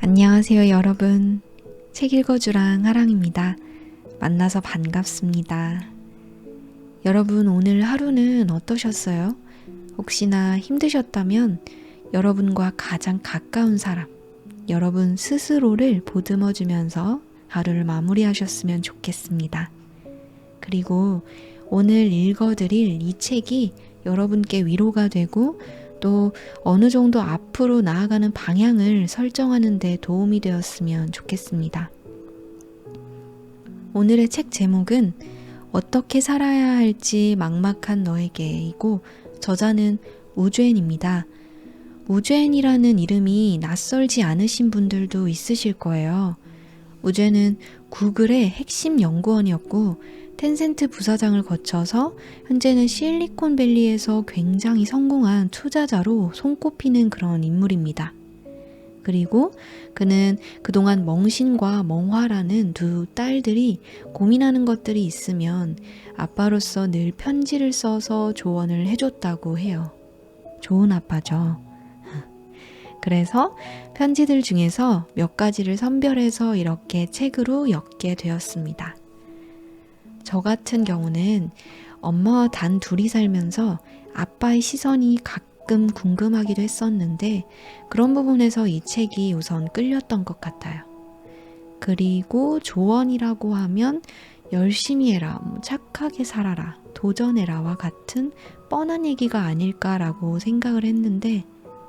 안녕하세요, 여러분. 책 읽어주랑 하랑입니다. 만나서 반갑습니다. 여러분, 오늘 하루는 어떠셨어요? 혹시나 힘드셨다면 여러분과 가장 가까운 사람, 여러분 스스로를 보듬어주면서 하루를 마무리하셨으면 좋겠습니다. 그리고 오늘 읽어드릴 이 책이 여러분께 위로가 되고 또 어느 정도 앞으로 나아가는 방향을 설정하는 데 도움이 되었으면 좋겠습니다. 오늘의 책 제목은 어떻게 살아야 할지 막막한 너에게이고 저자는 우죄인입니다. 우죄인이라는 이름이 낯설지 않으신 분들도 있으실 거예요. 우죄는 구글의 핵심 연구원이었고 텐센트 부사장을 거쳐서 현재는 실리콘밸리에서 굉장히 성공한 투자자로 손꼽히는 그런 인물입니다. 그리고 그는 그동안 멍신과 멍화라는 두 딸들이 고민하는 것들이 있으면 아빠로서 늘 편지를 써서 조언을 해줬다고 해요. 좋은 아빠죠. 그래서 편지들 중에서 몇 가지를 선별해서 이렇게 책으로 엮게 되었습니다. 저 같은 경우는 엄마와 단 둘이 살면서 아빠의 시선이 가끔 궁금하기도 했었는데 그런 부분에서 이 책이 우선 끌렸던 것 같아요. 그리고 조언이라고 하면 열심히 해라, 착하게 살아라, 도전해라와 같은 뻔한 얘기가 아닐까라고 생각을 했는데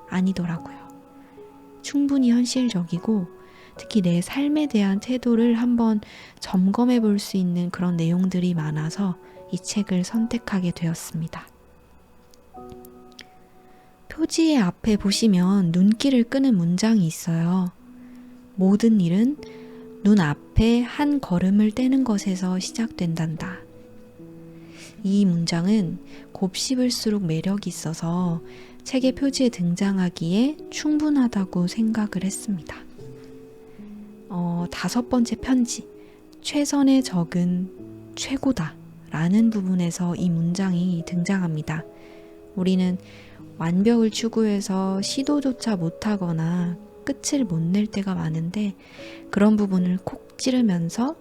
아니더라고요. 충분히 현실적이고 특히 내 삶에 대한 태도를 한번 점검해 볼 수 있는 그런 내용들이 많아서 이 책을 선택하게 되었습니다. 표지의 앞에 보시면 눈길을 끄는 문장이 있어요. 모든 일은 눈 앞에 한 걸음을 떼는 것에서 시작된단다. 이 문장은 곱씹을수록 매력이 있어서 책의 표지에 등장하기에 충분하다고 생각을 했습니다. 5번째 편지, 최선의 적은 최고다 라는 부분에서 이 문장이 등장합니다. 우리는 완벽을 추구해서 시도조차 못하거나 끝을 못 낼 때가 많은데 그런 부분을 콕 찌르면서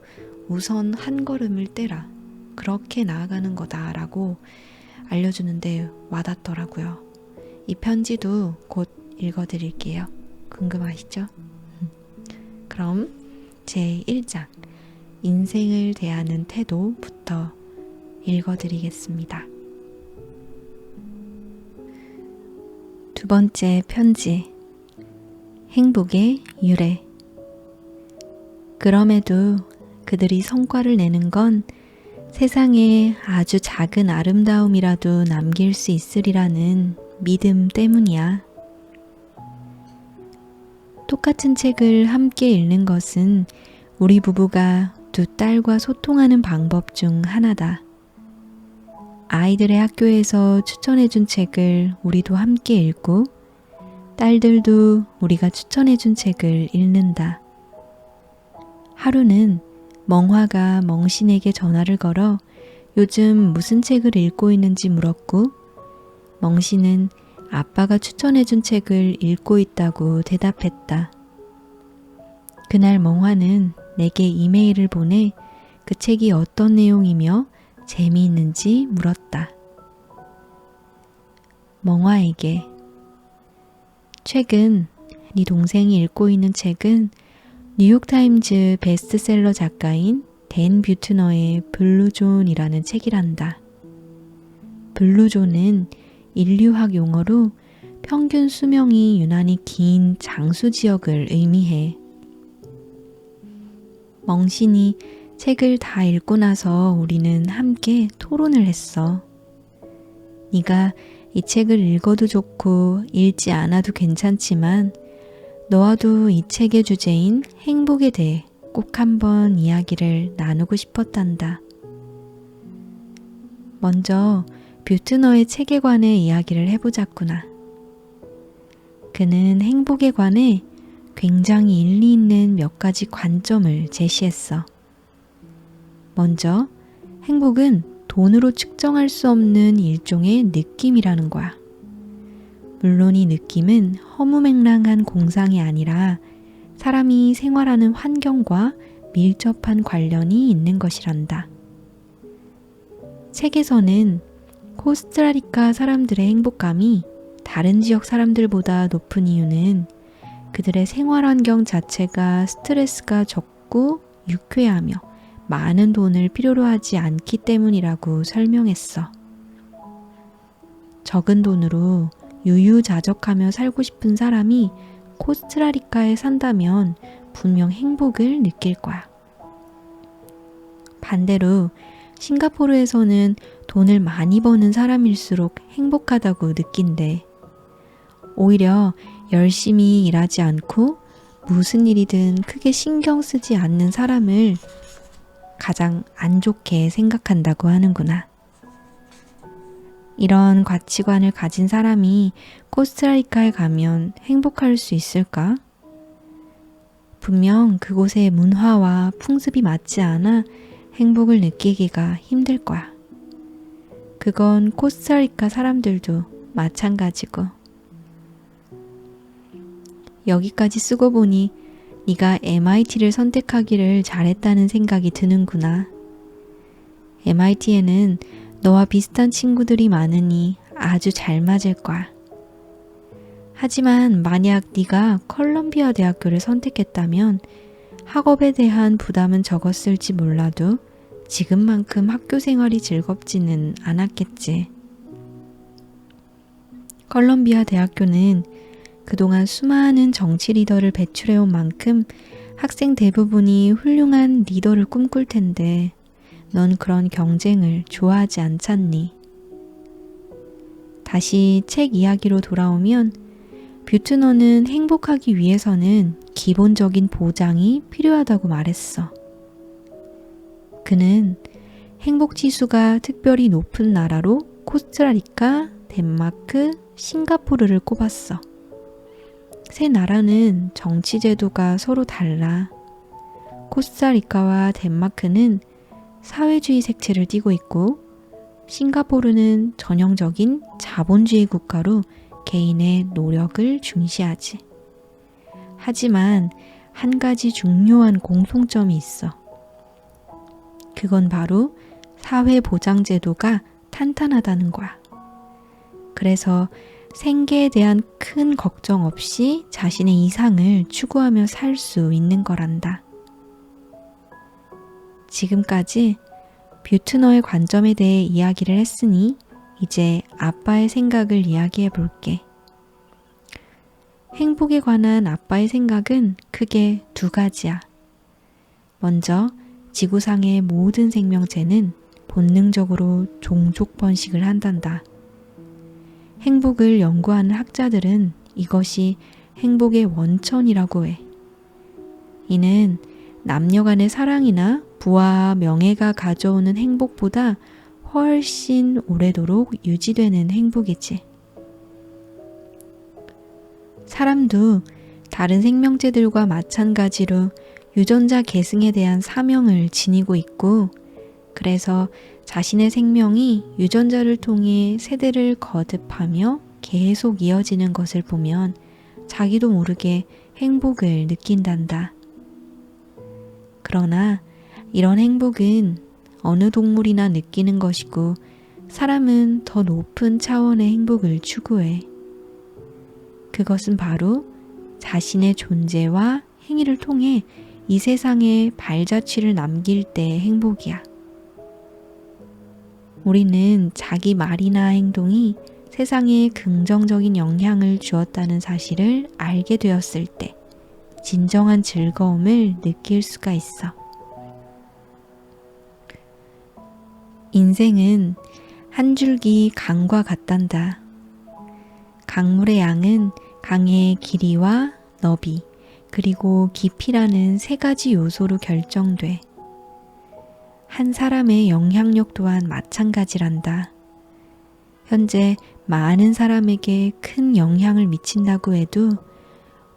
우선 한 걸음을 떼라, 그렇게 나아가는 거다라고 알려주는데 와닿더라고요. 이 편지도 곧 읽어드릴게요. 궁금하시죠? 그럼 제1장 인생을 대하는 태도부터 읽어드리겠습니다. 두 번째 편지, 행복의 유래. 그럼에도 그들이 성과를 내는 건 세상에 아주 작은 아름다움이라도 남길 수 있으리라는 믿음 때문이야. 똑같은 책을 함께 읽는 것은 우리 부부가 두 딸과 소통하는 방법 중 하나다. 아이들의 학교에서 추천해준 책을 우리도 함께 읽고 딸들도 우리가 추천해준 책을 읽는다. 하루는 멍화가 멍신에게 전화를 걸어 요즘 무슨 책을 읽고 있는지 물었고 멍신은 아빠가 추천해준 책을 읽고 있다고 대답했다. 그날 멍화는 내게 이메일을 보내 그 책이 어떤 내용이며 재미있는지 물었다. 멍화에게 최근 네 동생이 읽고 있는 책은 뉴욕타임즈 베스트셀러 작가인 댄 뷰트너의 블루존이라는 책이란다. 블루존은 인류학 용어로 평균 수명이 유난히 긴 장수 지역을 의미해. 멍신이 책을 다 읽고 나서 우리는 함께 토론을 했어. 네가 이 책을 읽어도 좋고 읽지 않아도 괜찮지만 너와도 이 책의 주제인 행복에 대해 꼭 한번 이야기를 나누고 싶었단다. 먼저 뷰트너의 책에 관해 이야기를 해보자꾸나. 그는 행복에 관해 굉장히 일리 있는 몇 가지 관점을 제시했어. 먼저 행복은 돈으로 측정할 수 없는 일종의 느낌이라는 거야. 물론 이 느낌은 허무맹랑한 공상이 아니라 사람이 생활하는 환경과 밀접한 관련이 있는 것이란다. 책에서는 코스타리카 사람들의 행복감이 다른 지역 사람들보다 높은 이유는 그들의 생활 환경 자체가 스트레스가 적고 유쾌하며 많은 돈을 필요로 하지 않기 때문이라고 설명했어. 적은 돈으로 유유자적하며 살고 싶은 사람이 코스타리카에 산다면 분명 행복을 느낄 거야. 반대로 싱가포르에서는 돈을 많이 버는 사람일수록 행복하다고 느낀대. 오히려 열심히 일하지 않고 무슨 일이든 크게 신경 쓰지 않는 사람을 가장 안 좋게 생각한다고 하는구나. 이런 가치관을 가진 사람이 코스타리카에 가면 행복할 수 있을까? 분명 그곳의 문화와 풍습이 맞지 않아 행복을 느끼기가 힘들 거야. 그건 코스타리카 사람들도 마찬가지고. 여기까지 쓰고 보니 네가 MIT를 선택하기를 잘했다는 생각이 드는구나. MIT에는 너와 비슷한 친구들이 많으니 아주 잘 맞을 거야. 하지만 만약 네가 컬럼비아 대학교를 선택했다면 학업에 대한 부담은 적었을지 몰라도 지금만큼 학교 생활이 즐겁지는 않았겠지. 컬럼비아 대학교는 그동안 수많은 정치 리더를 배출해온 만큼 학생 대부분이 훌륭한 리더를 꿈꿀 텐데 넌 그런 경쟁을 좋아하지 않잖니. 다시 책 이야기로 돌아오면 뷰트너는 행복하기 위해서는 기본적인 보장이 필요하다고 말했어. 그는 행복지수가 특별히 높은 나라로 코스타리카, 덴마크, 싱가포르를 꼽았어. 세 나라는 정치 제도가 서로 달라. 코스타리카와 덴마크는 사회주의 색채를 띠고 있고 싱가포르는 전형적인 자본주의 국가로 개인의 노력을 중시하지. 하지만 한 가지 중요한 공통점이 있어. 그건 바로 사회보장제도가 탄탄하다는 거야. 그래서 생계에 대한 큰 걱정 없이 자신의 이상을 추구하며 살 수 있는 거란다. 지금까지 뷰트너의 관점에 대해 이야기를 했으니 이제 아빠의 생각을 이야기해 볼게. 행복에 관한 아빠의 생각은 크게 두 가지야. 먼저 지구상의 모든 생명체는 본능적으로 종족 번식을 한단다. 행복을 연구하는 학자들은 이것이 행복의 원천이라고 해. 이는 남녀 간의 사랑이나 부와 명예가 가져오는 행복보다 훨씬 오래도록 유지되는 행복이지. 사람도 다른 생명체들과 마찬가지로 유전자 계승에 대한 사명을 지니고 있고, 그래서 자신의 생명이 유전자를 통해 세대를 거듭하며 계속 이어지는 것을 보면 자기도 모르게 행복을 느낀단다. 그러나 이런 행복은 어느 동물이나 느끼는 것이고 사람은 더 높은 차원의 행복을 추구해. 그것은 바로 자신의 존재와 행위를 통해 이 세상에 발자취를 남길 때의 행복이야. 우리는 자기 말이나 행동이 세상에 긍정적인 영향을 주었다는 사실을 알게 되었을 때 진정한 즐거움을 느낄 수가 있어. 인생은 한 줄기 강과 같단다. 강물의 양은 강의 길이와 너비, 그리고 깊이라는 세 가지 요소로 결정돼. 한 사람의 영향력 또한 마찬가지란다. 현재 많은 사람에게 큰 영향을 미친다고 해도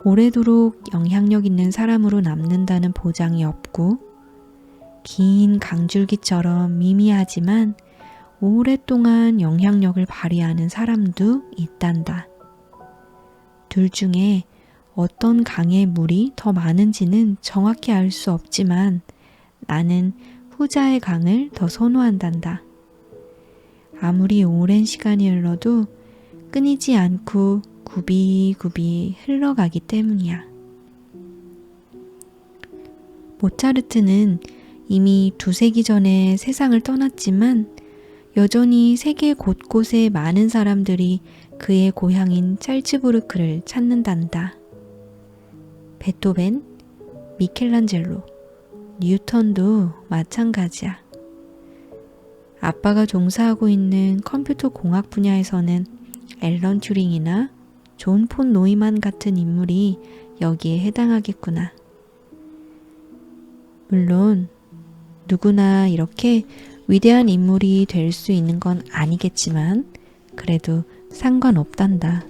오래도록 영향력 있는 사람으로 남는다는 보장이 없고, 긴 강줄기처럼 미미하지만 오랫동안 영향력을 발휘하는 사람도 있단다. 둘 중에 어떤 강의 물이 더 많은지는 정확히 알 수 없지만 나는 후자의 강을 더 선호한단다. 아무리 오랜 시간이 흘러도 끊이지 않고 굽이굽이 흘러가기 때문이야. 모차르트는 이미 2세기 전에 세상을 떠났지만 여전히 세계 곳곳에 많은 사람들이 그의 고향인 짤츠부르크를 찾는단다. 베토벤, 미켈란젤로, 뉴턴도 마찬가지야. 아빠가 종사하고 있는 컴퓨터 공학 분야에서는 앨런 튜링이나 존 폰 노이만 같은 인물이 여기에 해당하겠구나. 물론 누구나 이렇게 위대한 인물이 될 수 있는 건 아니겠지만 그래도 상관없단다.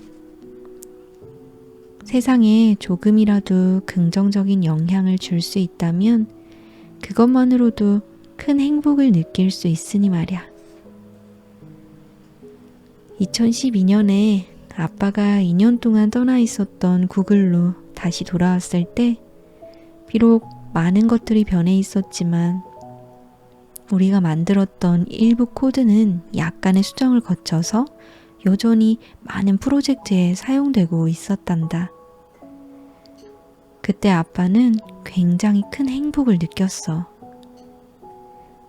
세상에 조금이라도 긍정적인 영향을 줄 수 있다면 그것만으로도 큰 행복을 느낄 수 있으니 말이야. 2012년에 아빠가 2년 동안 떠나 있었던 구글로 다시 돌아왔을 때 비록 많은 것들이 변해 있었지만 우리가 만들었던 일부 코드는 약간의 수정을 거쳐서 여전히 많은 프로젝트에 사용되고 있었단다. 그때 아빠는 굉장히 큰 행복을 느꼈어.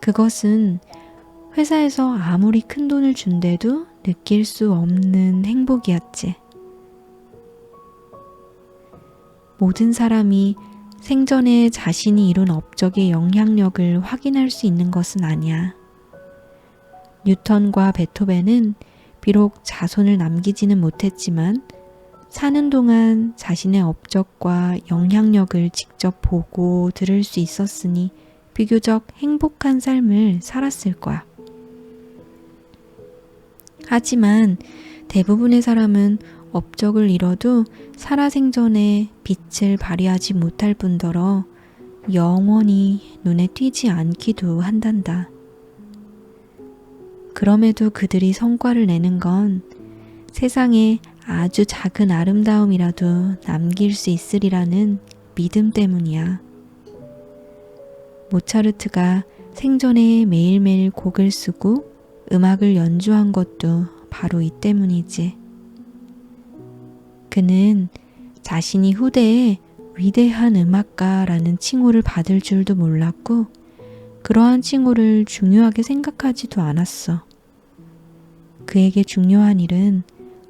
그것은 회사에서 아무리 큰 돈을 준대도 느낄 수 없는 행복이었지. 모든 사람이 생전에 자신이 이룬 업적의 영향력을 확인할 수 있는 것은 아니야. 뉴턴과 베토벤은 비록 자손을 남기지는 못했지만 사는 동안 자신의 업적과 영향력을 직접 보고 들을 수 있었으니 비교적 행복한 삶을 살았을 거야. 하지만 대부분의 사람은 업적을 이뤄도 살아생전에 빛을 발휘하지 못할 뿐더러 영원히 눈에 띄지 않기도 한단다. 그럼에도 그들이 성과를 내는 건 세상에 아주 작은 아름다움이라도 남길 수 있으리라는 믿음 때문이야. 모차르트가 생전에 매일매일 곡을 쓰고 음악을 연주한 것도 바로 이 때문이지. 그는 자신이 후대에 위대한 음악가라는 칭호를 받을 줄도 몰랐고 그러한 칭호를 중요하게 생각하지도 않았어. 그에게 중요한 일은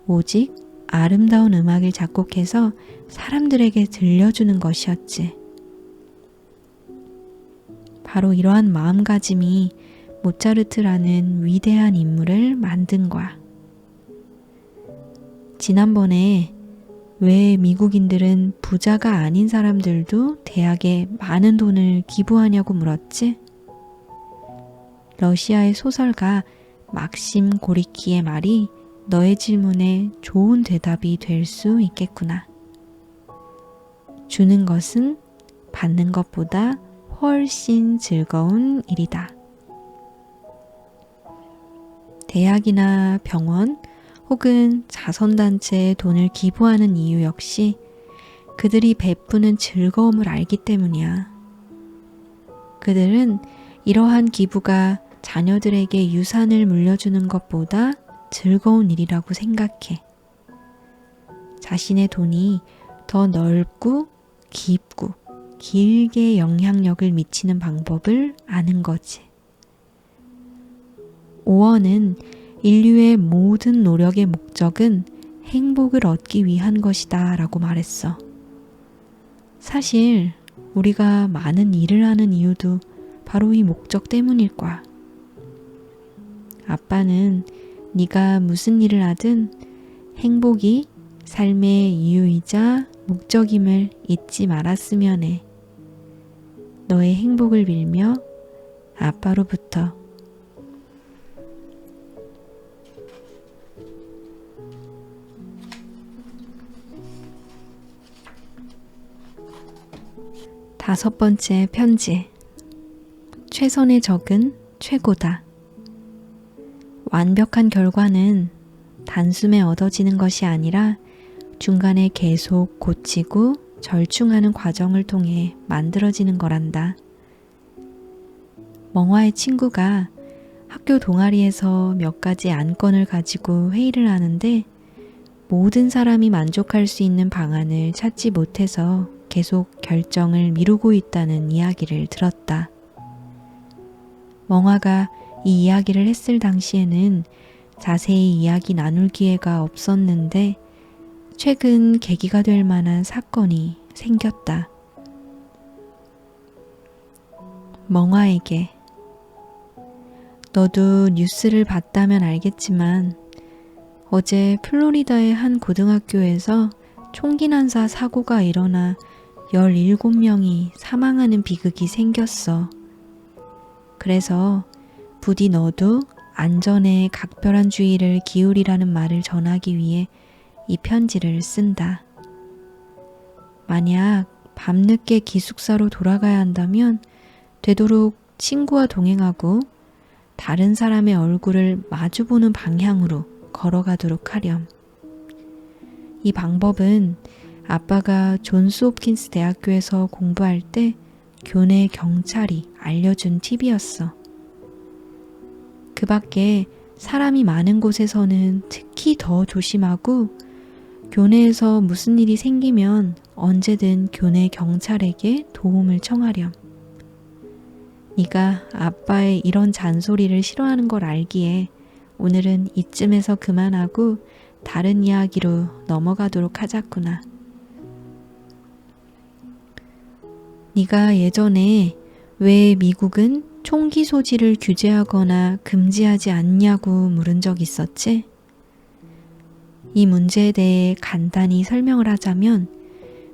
오직 아름다운 음악을 작곡해서 사람들에게 들려주는 것이었지. 바로 이러한 마음가짐이 모차르트라는 위대한 인물을 만든 거야. 지난번에 왜 미국인들은 부자가 아닌 사람들도 대학에 많은 돈을 기부하냐고 물었지? 러시아의 소설가 막심 고리키의 말이 너의 질문에 좋은 대답이 될 수 있겠구나. 주는 것은 받는 것보다 훨씬 즐거운 일이다. 대학이나 병원 혹은 자선단체에 돈을 기부하는 이유 역시 그들이 베푸는 즐거움을 알기 때문이야. 그들은 이러한 기부가 자녀들에게 유산을 물려주는 것보다 즐거운 일이라고 생각해. 자신의 돈이 더 넓고 깊고 길게 영향력을 미치는 방법을 아는 거지. 오원은 인류의 모든 노력의 목적은 행복을 얻기 위한 것이다 라고 말했어. 사실 우리가 많은 일을 하는 이유도 바로 이 목적 때문일 거야. 아빠는 네가 무슨 일을 하든 행복이 삶의 이유이자 목적임을 잊지 말았으면 해. 너의 행복을 빌며 아빠로부터. 다섯 번째 편지. 최선의 적은 최고다. 완벽한 결과는 단숨에 얻어지는 것이 아니라 중간에 계속 고치고 절충하는 과정을 통해 만들어지는 거란다. 멍화의 친구가 학교 동아리에서 몇 가지 안건을 가지고 회의를 하는데 모든 사람이 만족할 수 있는 방안을 찾지 못해서 계속 결정을 미루고 있다는 이야기를 들었다. 멍화가 이 이야기를 했을 당시에는 자세히 이야기 나눌 기회가 없었는데 최근 계기가 될 만한 사건이 생겼다. 멍화에게 너도 뉴스를 봤다면 알겠지만 어제 플로리다의 한 고등학교에서 총기 난사 사고가 일어나 17명이 사망하는 비극이 생겼어. 그래서 부디 너도 안전에 각별한 주의를 기울이라는 말을 전하기 위해 이 편지를 쓴다. 만약 밤늦게 기숙사로 돌아가야 한다면 되도록 친구와 동행하고 다른 사람의 얼굴을 마주보는 방향으로 걸어가도록 하렴. 이 방법은 아빠가 존스 홉킨스 대학교에서 공부할 때 교내 경찰이 알려준 팁이었어. 그 밖에 사람이 많은 곳에서는 특히 더 조심하고 교내에서 무슨 일이 생기면 언제든 교내 경찰에게 도움을 청하렴. 네가 아빠의 이런 잔소리를 싫어하는 걸 알기에 오늘은 이쯤에서 그만하고 다른 이야기로 넘어가도록 하자꾸나. 네가 예전에 왜 미국은 총기 소지를 규제하거나 금지하지 않냐고 물은 적 있었지? 이 문제에 대해 간단히 설명을 하자면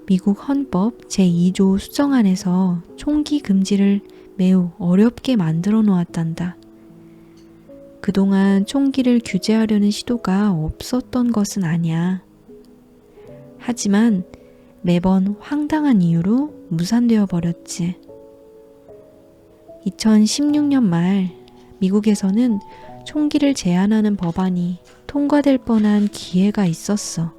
미국 헌법 제2조 수정안에서 총기 금지를 매우 어렵게 만들어 놓았단다. 그동안 총기를 규제하려는 시도가 없었던 것은 아니야. 하지만 매번 황당한 이유로 무산되어 버렸지. 2016년 말 미국에서는 총기를 제한하는 법안이 통과될 뻔한 기회가 있었어.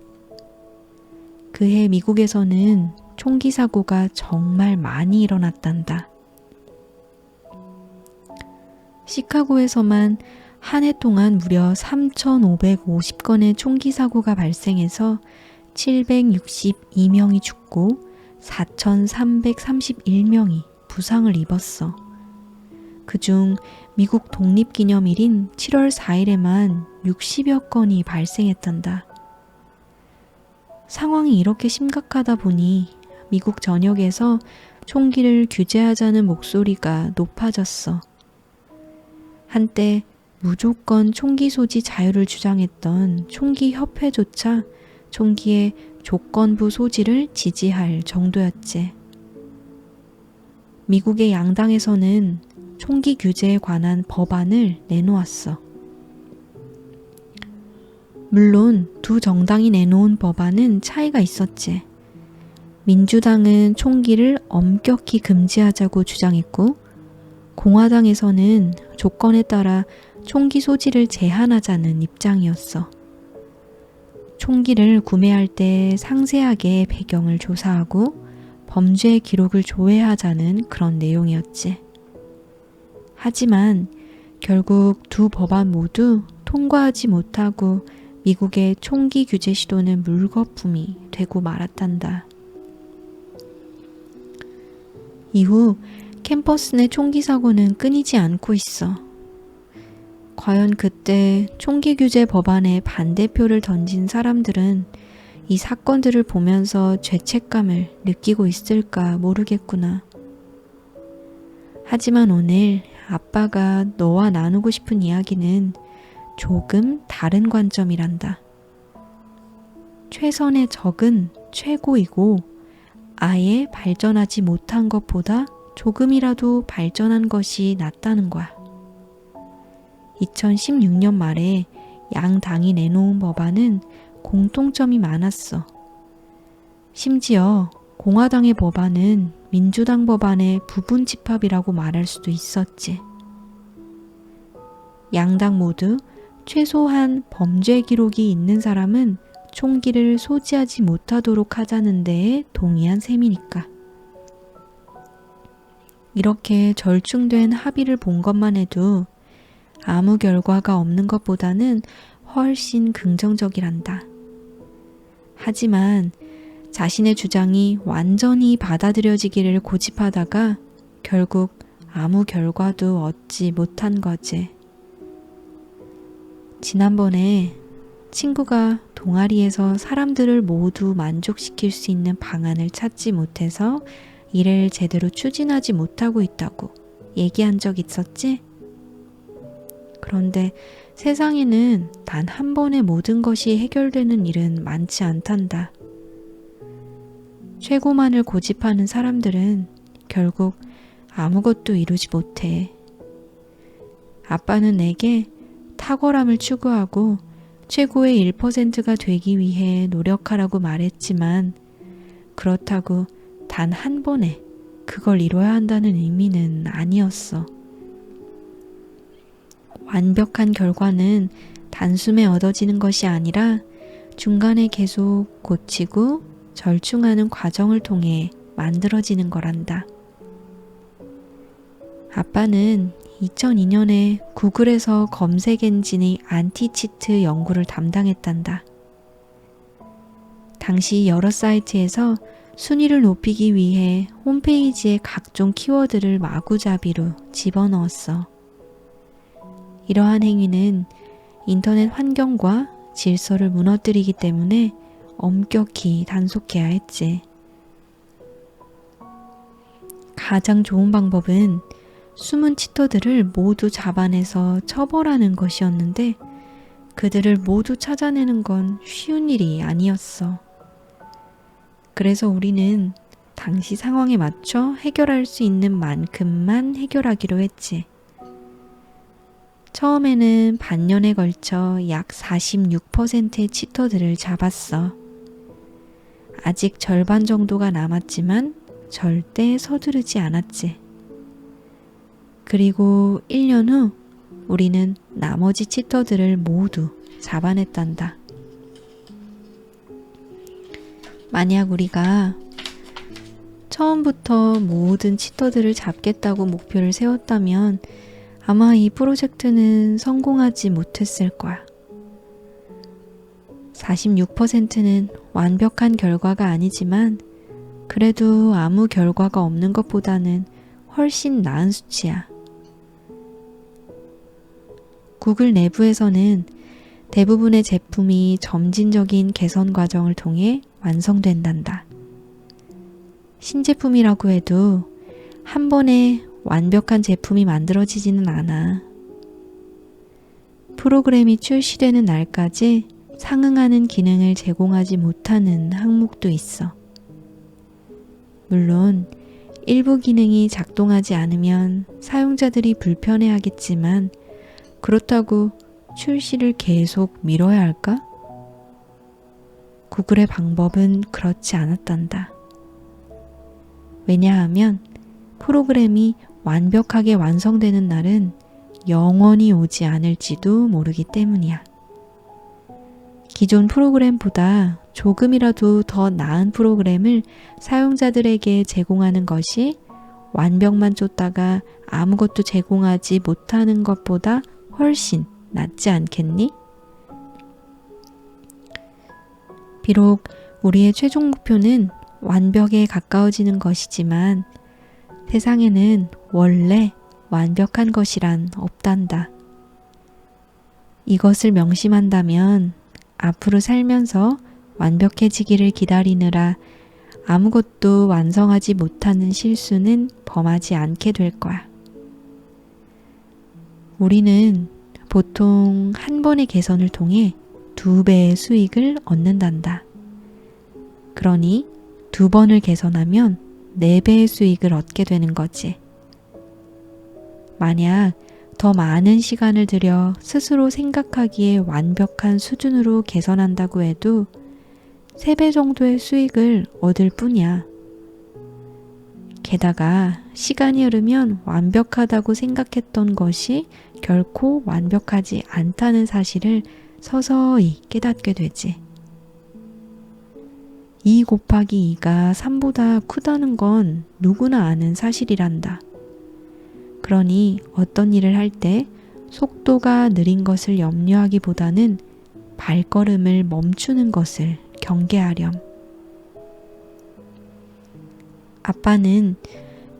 그해 미국에서는 총기 사고가 정말 많이 일어났단다. 시카고에서만 한 해 동안 무려 3,550건의 총기 사고가 발생해서 762명이 죽고 4,331명이 부상을 입었어. 그중 미국 독립기념일인 7월 4일에만 60여 건이 발생했단다. 상황이 이렇게 심각하다 보니 미국 전역에서 총기를 규제하자는 목소리가 높아졌어. 한때 무조건 총기 소지 자유를 주장했던 총기협회조차 총기의 조건부 소지를 지지할 정도였지. 미국의 양당에서는 총기 규제에 관한 법안을 내놓았어. 물론 두 정당이 내놓은 법안은 차이가 있었지. 민주당은 총기를 엄격히 금지하자고 주장했고 공화당에서는 조건에 따라 총기 소지를 제한하자는 입장이었어. 총기를 구매할 때 상세하게 배경을 조사하고 범죄 기록을 조회하자는 그런 내용이었지. 하지만 결국 두 법안 모두 통과하지 못하고 미국의 총기 규제 시도는 물거품이 되고 말았단다. 이후 캠퍼스 내 총기 사고는 끊이지 않고 있어. 과연 그때 총기 규제 법안에 반대표를 던진 사람들은 이 사건들을 보면서 죄책감을 느끼고 있을까 모르겠구나. 하지만 오늘 아빠가 너와 나누고 싶은 이야기는 조금 다른 관점이란다. 최선의 적은 최고이고 아예 발전하지 못한 것보다 조금이라도 발전한 것이 낫다는 거야. 2016년 말에 양 당이 내놓은 법안은 공통점이 많았어. 심지어 공화당의 법안은 민주당 법안의 부분 집합이라고 말할 수도 있었지. 양당 모두 최소한 범죄 기록이 있는 사람은 총기를 소지하지 못하도록 하자는 데에 동의한 셈이니까. 이렇게 절충된 합의를 본 것만 해도 아무 결과가 없는 것보다는 훨씬 긍정적이란다. 하지만 자신의 주장이 완전히 받아들여지기를 고집하다가 결국 아무 결과도 얻지 못한 거지. 지난번에 친구가 동아리에서 사람들을 모두 만족시킬 수 있는 방안을 찾지 못해서 일을 제대로 추진하지 못하고 있다고 얘기한 적 있었지? 그런데 세상에는 단 한 번에 모든 것이 해결되는 일은 많지 않단다. 최고만을 고집하는 사람들은 결국 아무것도 이루지 못해. 아빠는 내게 탁월함을 추구하고 최고의 1%가 되기 위해 노력하라고 말했지만 그렇다고 단 한 번에 그걸 이뤄야 한다는 의미는 아니었어. 완벽한 결과는 단숨에 얻어지는 것이 아니라 중간에 계속 고치고 절충하는 과정을 통해 만들어지는 거란다. 아빠는 2002년에 구글에서 검색 엔진의 안티치트 연구를 담당했단다. 당시 여러 사이트에서 순위를 높이기 위해 홈페이지에 각종 키워드를 마구잡이로 집어넣었어. 이러한 행위는 인터넷 환경과 질서를 무너뜨리기 때문에 엄격히 단속해야 했지. 가장 좋은 방법은 숨은 치터들을 모두 잡아내서 처벌하는 것이었는데 그들을 모두 찾아내는 건 쉬운 일이 아니었어. 그래서 우리는 당시 상황에 맞춰 해결할 수 있는 만큼만 해결하기로 했지. 처음에는 반년에 걸쳐 약 46%의 치터들을 잡았어. 아직 절반 정도가 남았지만 절대 서두르지 않았지. 그리고 1년 후 우리는 나머지 치터들을 모두 잡아냈단다. 만약 우리가 처음부터 모든 치터들을 잡겠다고 목표를 세웠다면 아마 이 프로젝트는 성공하지 못했을 거야. 46%는 완벽한 결과가 아니지만 그래도 아무 결과가 없는 것보다는 훨씬 나은 수치야. 구글 내부에서는 대부분의 제품이 점진적인 개선 과정을 통해 완성된단다. 신제품이라고 해도 한 번에 완벽한 제품이 만들어지지는 않아. 프로그램이 출시되는 날까지 상응하는 기능을 제공하지 못하는 항목도 있어. 물론 일부 기능이 작동하지 않으면 사용자들이 불편해하겠지만 그렇다고 출시를 계속 미뤄야 할까? 구글의 방법은 그렇지 않았단다. 왜냐하면 프로그램이 완벽하게 완성되는 날은 영원히 오지 않을지도 모르기 때문이야. 기존 프로그램보다 조금이라도 더 나은 프로그램을 사용자들에게 제공하는 것이 완벽만 쫓다가 아무것도 제공하지 못하는 것보다 훨씬 낫지 않겠니? 비록 우리의 최종 목표는 완벽에 가까워지는 것이지만 세상에는 원래 완벽한 것이란 없단다. 이것을 명심한다면 앞으로 살면서 완벽해지기를 기다리느라 아무것도 완성하지 못하는 실수는 범하지 않게 될 거야. 우리는 보통 한 번의 개선을 통해 2배의 수익을 얻는단다. 그러니 2번을 개선하면 4배의 수익을 얻게 되는 거지. 만약 더 많은 시간을 들여 스스로 생각하기에 완벽한 수준으로 개선한다고 해도 3배 정도의 수익을 얻을 뿐이야. 게다가 시간이 흐르면 완벽하다고 생각했던 것이 결코 완벽하지 않다는 사실을 서서히 깨닫게 되지. 2 곱하기 2가 3보다 크다는 건 누구나 아는 사실이란다. 그러니 어떤 일을 할 때 속도가 느린 것을 염려하기보다는 발걸음을 멈추는 것을 경계하렴. 아빠는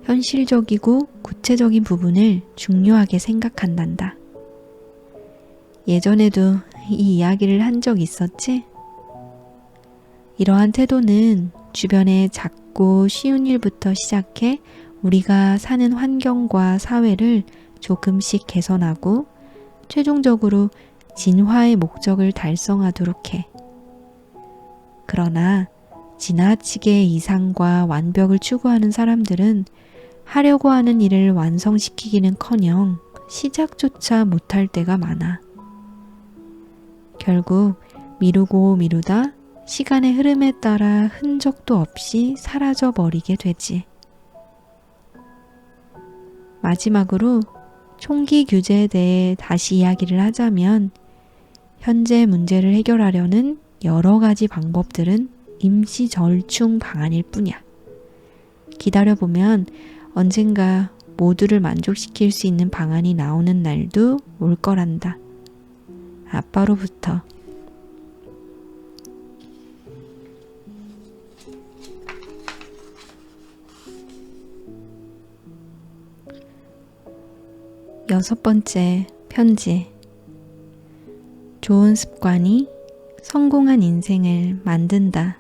현실적이고 구체적인 부분을 중요하게 생각한단다. 예전에도 이 이야기를 한 적 있었지? 이러한 태도는 주변의 작고 쉬운 일부터 시작해 우리가 사는 환경과 사회를 조금씩 개선하고 최종적으로 진화의 목적을 달성하도록 해. 그러나 지나치게 이상과 완벽을 추구하는 사람들은 하려고 하는 일을 완성시키기는커녕 시작조차 못할 때가 많아. 결국 미루고 미루다 시간의 흐름에 따라 흔적도 없이 사라져 버리게 되지. 마지막으로 총기 규제에 대해 다시 이야기를 하자면 현재 문제를 해결하려는 여러 가지 방법들은 임시 절충 방안일 뿐이야. 기다려보면 언젠가 모두를 만족시킬 수 있는 방안이 나오는 날도 올 거란다. 아빠로부터. 여섯 번째 편지. 좋은 습관이 성공한 인생을 만든다.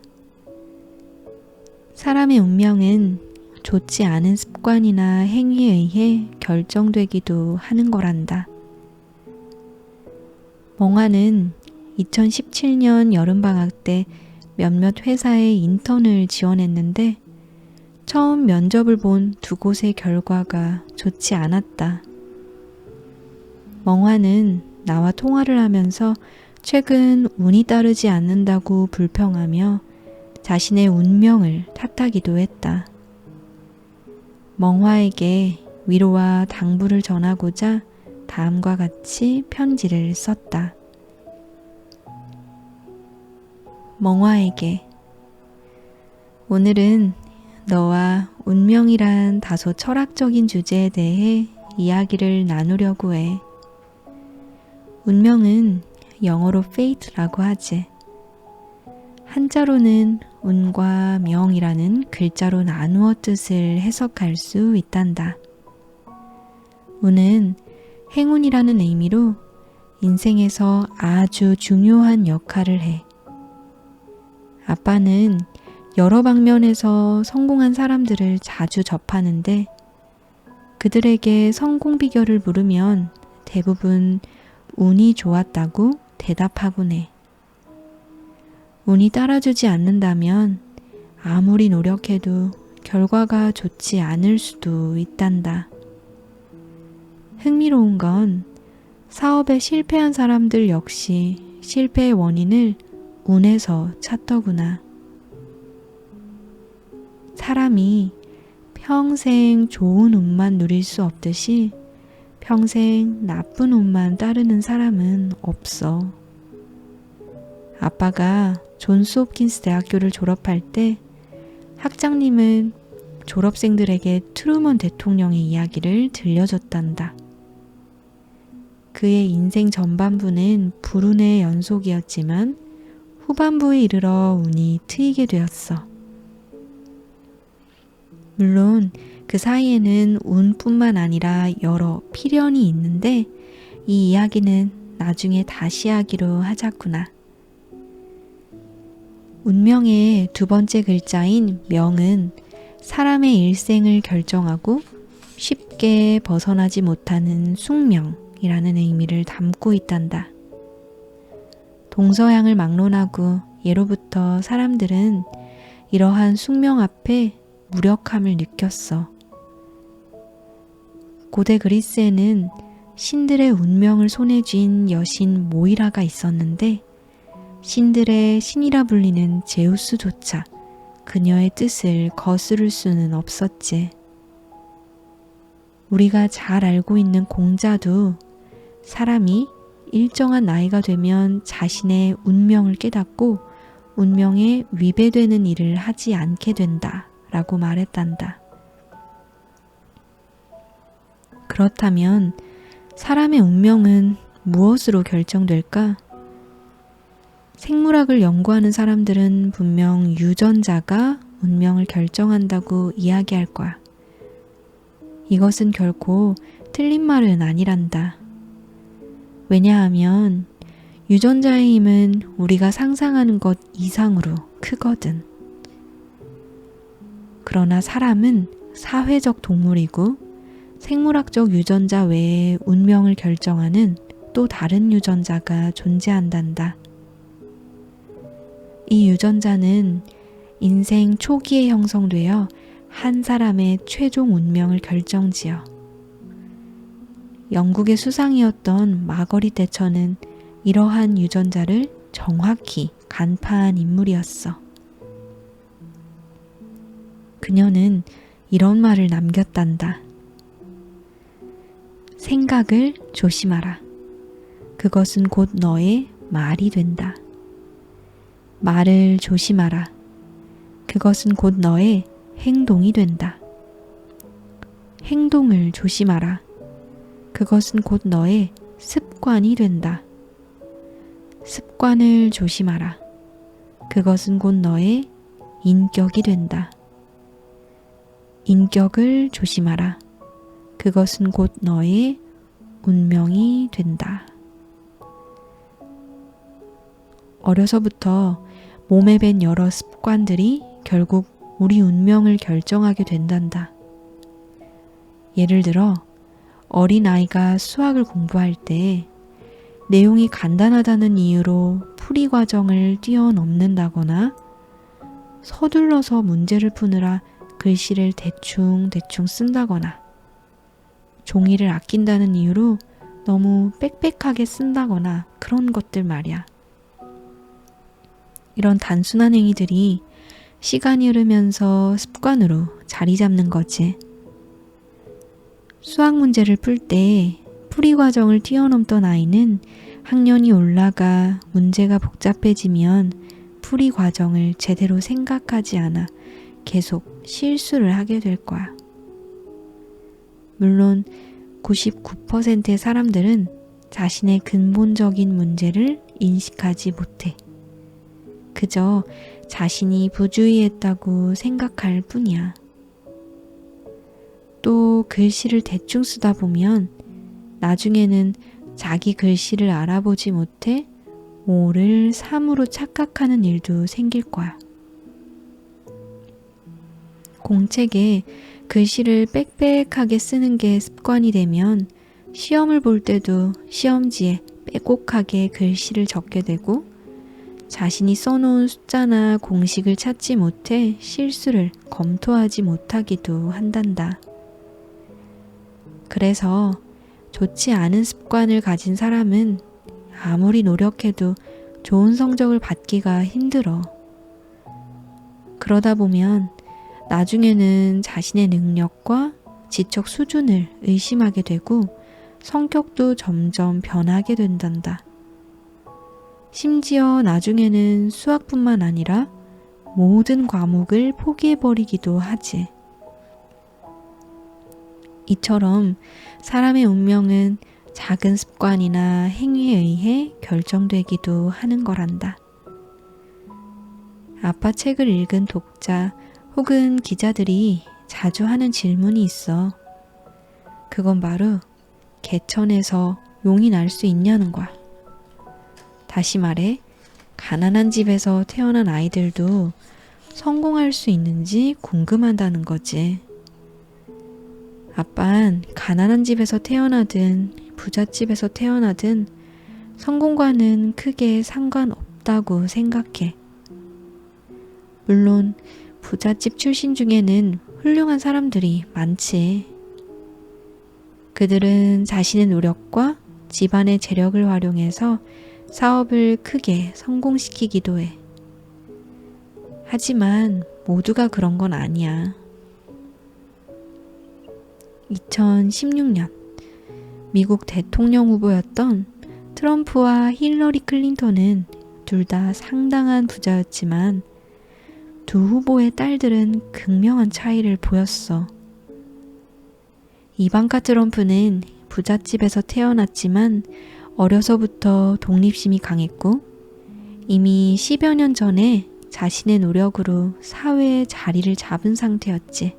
사람의 운명은 좋지 않은 습관이나 행위에 의해 결정되기도 하는 거란다. 멍화는 2017년 여름방학 때 몇몇 회사에 인턴을 지원했는데 처음 면접을 본 두 곳의 결과가 좋지 않았다. 멍화는 나와 통화를 하면서 최근 운이 따르지 않는다고 불평하며 자신의 운명을 탓하기도 했다. 멍화에게 위로와 당부를 전하고자 다음과 같이 편지를 썼다. 멍화에게 오늘은 너와 운명이란 다소 철학적인 주제에 대해 이야기를 나누려고 해. 운명은 영어로 fate라고 하지. 한자로는 운과 명이라는 글자로 나누어 뜻을 해석할 수 있단다. 운은 행운이라는 의미로 인생에서 아주 중요한 역할을 해. 아빠는 여러 방면에서 성공한 사람들을 자주 접하는데 그들에게 성공 비결을 물으면 대부분 운이 좋았다고 대답하곤 해. 운이 따라주지 않는다면 아무리 노력해도 결과가 좋지 않을 수도 있단다. 흥미로운 건 사업에 실패한 사람들 역시 실패의 원인을 운에서 찾더구나. 사람이 평생 좋은 운만 누릴 수 없듯이 평생 나쁜 운만 따르는 사람은 없어. 아빠가 존스 홉킨스 대학교를 졸업할 때 학장님은 졸업생들에게 트루먼 대통령의 이야기를 들려줬단다. 그의 인생 전반부는 불운의 연속이었지만 후반부에 이르러 운이 트이게 되었어. 물론 그 사이에는 운뿐만 아니라 여러 필연이 있는데 이 이야기는 나중에 다시 하기로 하자꾸나. 운명의 두 번째 글자인 명은 사람의 일생을 결정하고 쉽게 벗어나지 못하는 숙명이라는 의미를 담고 있단다. 동서양을 막론하고 예로부터 사람들은 이러한 숙명 앞에 무력함을 느꼈어. 고대 그리스에는 신들의 운명을 손에 쥔 여신 모이라가 있었는데 신들의 신이라 불리는 제우스조차 그녀의 뜻을 거스를 수는 없었지. 우리가 잘 알고 있는 공자도 사람이 일정한 나이가 되면 자신의 운명을 깨닫고 운명에 위배되는 일을 하지 않게 된다 라고 말했단다. 그렇다면 사람의 운명은 무엇으로 결정될까? 생물학을 연구하는 사람들은 분명 유전자가 운명을 결정한다고 이야기할 거야. 이것은 결코 틀린 말은 아니란다. 왜냐하면 유전자의 힘은 우리가 상상하는 것 이상으로 크거든. 그러나 사람은 사회적 동물이고 생물학적 유전자 외에 운명을 결정하는 또 다른 유전자가 존재한단다. 이 유전자는 인생 초기에 형성되어 한 사람의 최종 운명을 결정지어. 영국의 수상이었던 마거릿 대처는 이러한 유전자를 정확히 간파한 인물이었어. 그녀는 이런 말을 남겼단다. 생각을 조심하라. 그것은 곧 너의 말이 된다. 말을 조심하라. 그것은 곧 너의 행동이 된다. 행동을 조심하라. 그것은 곧 너의 습관이 된다. 습관을 조심하라. 그것은 곧 너의 인격이 된다. 인격을 조심하라. 그것은 곧 너의 운명이 된다. 어려서부터 몸에 밴 여러 습관들이 결국 우리 운명을 결정하게 된단다. 예를 들어 어린아이가 수학을 공부할 때 내용이 간단하다는 이유로 풀이 과정을 뛰어넘는다거나 서둘러서 문제를 푸느라 글씨를 대충 쓴다거나 종이를 아낀다는 이유로 너무 빽빽하게 쓴다거나 그런 것들 말이야. 이런 단순한 행위들이 시간이 흐르면서 습관으로 자리 잡는 거지. 수학 문제를 풀 때 풀이 과정을 뛰어넘던 아이는 학년이 올라가 문제가 복잡해지면 풀이 과정을 제대로 생각하지 않아 계속 실수를 하게 될 거야. 물론 99%의 사람들은 자신의 근본적인 문제를 인식하지 못해. 그저 자신이 부주의했다고 생각할 뿐이야. 또 글씨를 대충 쓰다 보면 나중에는 자기 글씨를 알아보지 못해 5를 3으로 착각하는 일도 생길 거야. 공책에 글씨를 빽빽하게 쓰는 게 습관이 되면 시험을 볼 때도 시험지에 빼곡하게 글씨를 적게 되고 자신이 써놓은 숫자나 공식을 찾지 못해 실수를 검토하지 못하기도 한단다. 그래서 좋지 않은 습관을 가진 사람은 아무리 노력해도 좋은 성적을 받기가 힘들어. 그러다 보면 나중에는 자신의 능력과 지적 수준을 의심하게 되고 성격도 점점 변하게 된단다. 심지어 나중에는 수학뿐만 아니라 모든 과목을 포기해버리기도 하지. 이처럼 사람의 운명은 작은 습관이나 행위에 의해 결정되기도 하는 거란다. 아빠 책을 읽은 독자 혹은 기자들이 자주 하는 질문이 있어. 그건 바로 개천에서 용이 날 수 있냐는 거야. 다시 말해, 가난한 집에서 태어난 아이들도 성공할 수 있는지 궁금하다는 거지. 아빤 가난한 집에서 태어나든 부잣집에서 태어나든 성공과는 크게 상관없다고 생각해. 물론 부잣집 출신 중에는 훌륭한 사람들이 많지. 그들은 자신의 노력과 집안의 재력을 활용해서 사업을 크게 성공시키기도 해. 하지만 모두가 그런 건 아니야. 2016년 미국 대통령 후보였던 트럼프와 힐러리 클린턴은 둘 다 상당한 부자였지만 두 후보의 딸들은 극명한 차이를 보였어. 이방카 트럼프는 부잣집에서 태어났지만 어려서부터 독립심이 강했고 이미 10여 년 전에 자신의 노력으로 사회의 자리를 잡은 상태였지.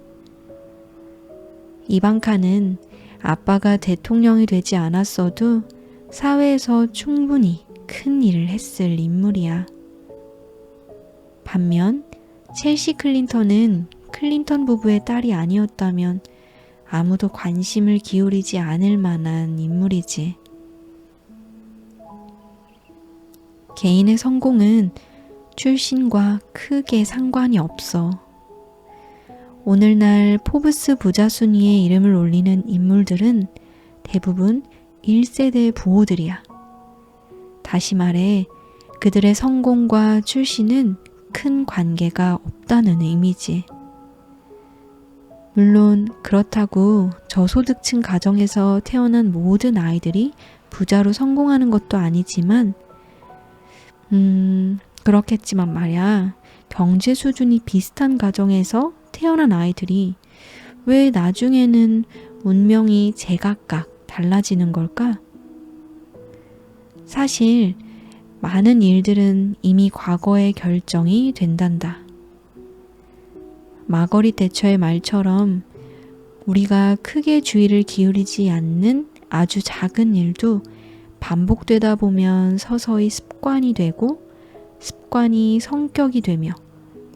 이방카는 아빠가 대통령이 되지 않았어도 사회에서 충분히 큰 일을 했을 인물이야. 반면 첼시 클린턴은 클린턴 부부의 딸이 아니었다면 아무도 관심을 기울이지 않을 만한 인물이지. 개인의 성공은 출신과 크게 상관이 없어. 오늘날 포브스 부자 순위에 이름을 올리는 인물들은 대부분 1세대 부호들이야. 다시 말해 그들의 성공과 출신은 큰 관계가 없다는 의미지. 물론 그렇다고 저소득층 가정에서 태어난 모든 아이들이 부자로 성공하는 것도 아니지만 그렇겠지만 말야, 경제 수준이 비슷한 가정에서 태어난 아이들이 왜 나중에는 운명이 제각각 달라지는 걸까? 사실 많은 일들은 이미 과거의 결정이 된단다. 마거릿 대처의 말처럼 우리가 크게 주의를 기울이지 않는 아주 작은 일도 반복되다 보면 서서히 습관이 되고 습관이 성격이 되며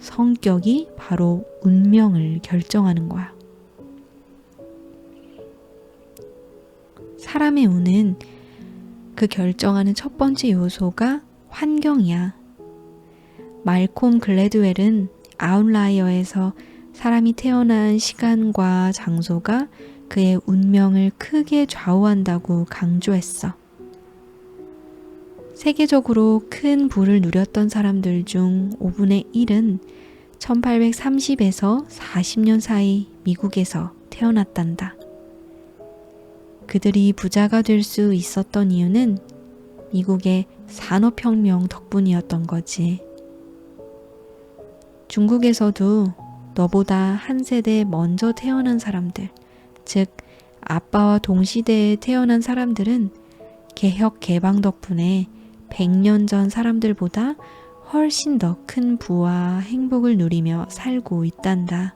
성격이 바로 운명을 결정하는 거야. 사람의 운은 그 결정하는 첫 번째 요소가 환경이야. 말콤 글래드웰은 아웃라이어에서 사람이 태어난 시간과 장소가 그의 운명을 크게 좌우한다고 강조했어. 세계적으로 큰 부를 누렸던 사람들 중 5분의 1은 1830에서 40년 사이 미국에서 태어났단다. 그들이 부자가 될 수 있었던 이유는 미국의 산업혁명 덕분이었던 거지. 중국에서도 너보다 한 세대 먼저 태어난 사람들, 즉 아빠와 동시대에 태어난 사람들은 개혁 개방 덕분에 100년 전 사람들보다 훨씬 더 큰 부와 행복을 누리며 살고 있단다.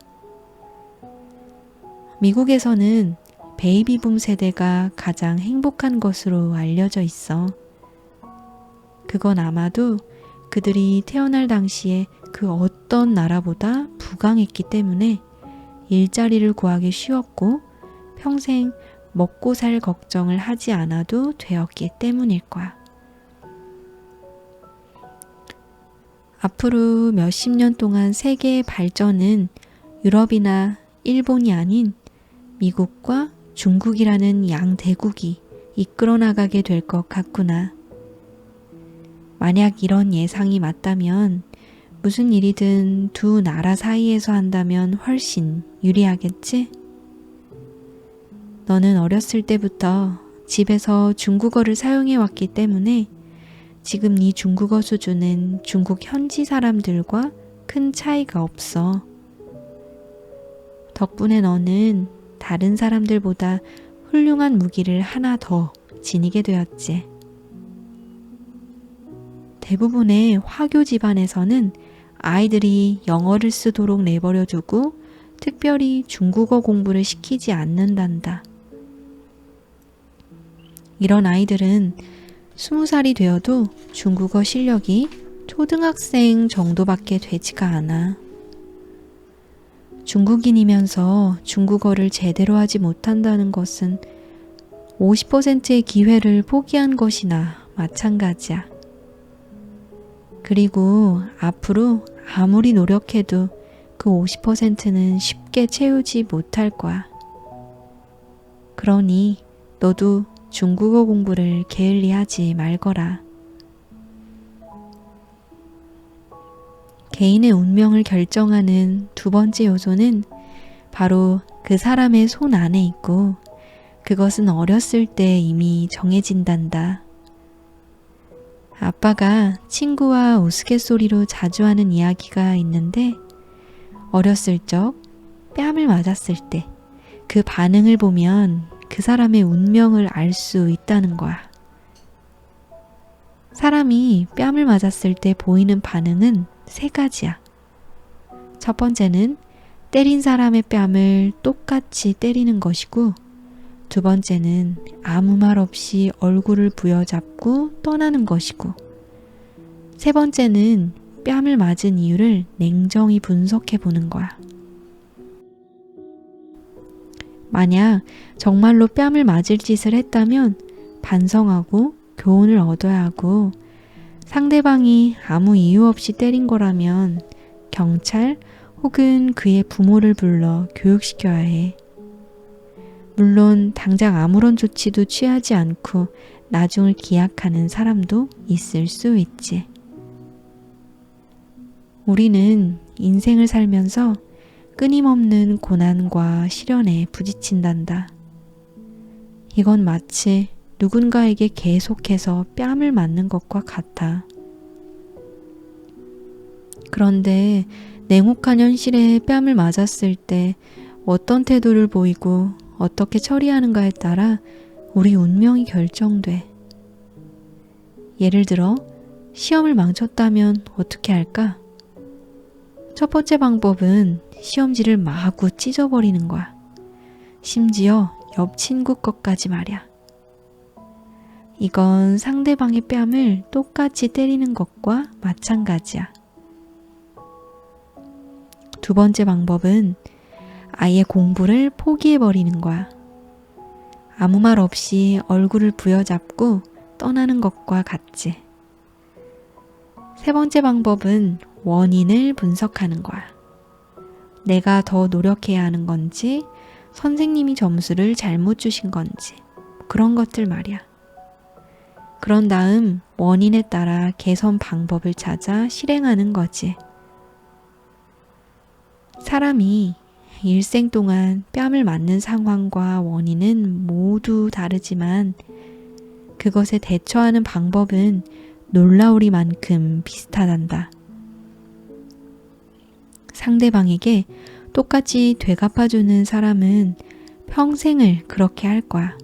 미국에서는 베이비붐 세대가 가장 행복한 것으로 알려져 있어. 그건 아마도 그들이 태어날 당시에 그 어떤 나라보다 부강했기 때문에 일자리를 구하기 쉬웠고 평생 먹고 살 걱정을 하지 않아도 되었기 때문일 거야. 앞으로 몇십 년 동안 세계의 발전은 유럽이나 일본이 아닌 미국과 중국이라는 양대국이 이끌어 나가게 될 것 같구나. 만약 이런 예상이 맞다면 무슨 일이든 두 나라 사이에서 한다면 훨씬 유리하겠지? 너는 어렸을 때부터 집에서 중국어를 사용해 왔기 때문에 지금 네 중국어 수준은 중국 현지 사람들과 큰 차이가 없어. 덕분에 너는 다른 사람들보다 훌륭한 무기를 하나 더 지니게 되었지. 대부분의 화교 집안에서는 아이들이 영어를 쓰도록 내버려 두고 특별히 중국어 공부를 시키지 않는단다. 이런 아이들은 20살이 되어도 중국어 실력이 초등학생 정도밖에 되지가 않아. 중국인이면서 중국어를 제대로 하지 못한다는 것은 50%의 기회를 포기한 것이나 마찬가지야. 그리고 앞으로 아무리 노력해도 그 50%는 쉽게 채우지 못할 거야. 그러니 너도 중국어 공부를 게을리하지 말거라. 개인의 운명을 결정하는 두 번째 요소는 바로 그 사람의 손 안에 있고 그것은 어렸을 때 이미 정해진단다. 아빠가 친구와 우스갯소리로 자주 하는 이야기가 있는데 어렸을 적 뺨을 맞았을 때 그 반응을 보면 그 사람의 운명을 알 수 있다는 거야. 사람이 뺨을 맞았을 때 보이는 반응은 세 가지야. 첫 번째는 때린 사람의 뺨을 똑같이 때리는 것이고, 두 번째는 아무 말 없이 얼굴을 부여잡고 떠나는 것이고, 세 번째는 뺨을 맞은 이유를 냉정히 분석해 보는 거야. 만약 정말로 뺨을 맞을 짓을 했다면 반성하고 교훈을 얻어야 하고, 상대방이 아무 이유 없이 때린 거라면 경찰 혹은 그의 부모를 불러 교육시켜야 해. 물론 당장 아무런 조치도 취하지 않고 나중을 기약하는 사람도 있을 수 있지. 우리는 인생을 살면서 끊임없는 고난과 시련에 부딪힌단다. 이건 마치 누군가에게 계속해서 뺨을 맞는 것과 같아. 그런데 냉혹한 현실에 뺨을 맞았을 때 어떤 태도를 보이고 어떻게 처리하는가에 따라 우리 운명이 결정돼. 예를 들어 시험을 망쳤다면 어떻게 할까? 첫 번째 방법은 시험지를 마구 찢어버리는 거야. 심지어 옆 친구 것까지 말이야. 이건 상대방의 뺨을 똑같이 때리는 것과 마찬가지야. 두 번째 방법은 아예 공부를 포기해버리는 거야. 아무 말 없이 얼굴을 부여잡고 떠나는 것과 같지. 세 번째 방법은 원인을 분석하는 거야. 내가 더 노력해야 하는 건지, 선생님이 점수를 잘못 주신 건지, 그런 것들 말이야. 그런 다음 원인에 따라 개선 방법을 찾아 실행하는 거지. 사람이 일생 동안 뺨을 맞는 상황과 원인은 모두 다르지만 그것에 대처하는 방법은 놀라우리만큼 비슷하단다. 상대방에게 똑같이 되갚아주는 사람은 평생을 그렇게 할 거야.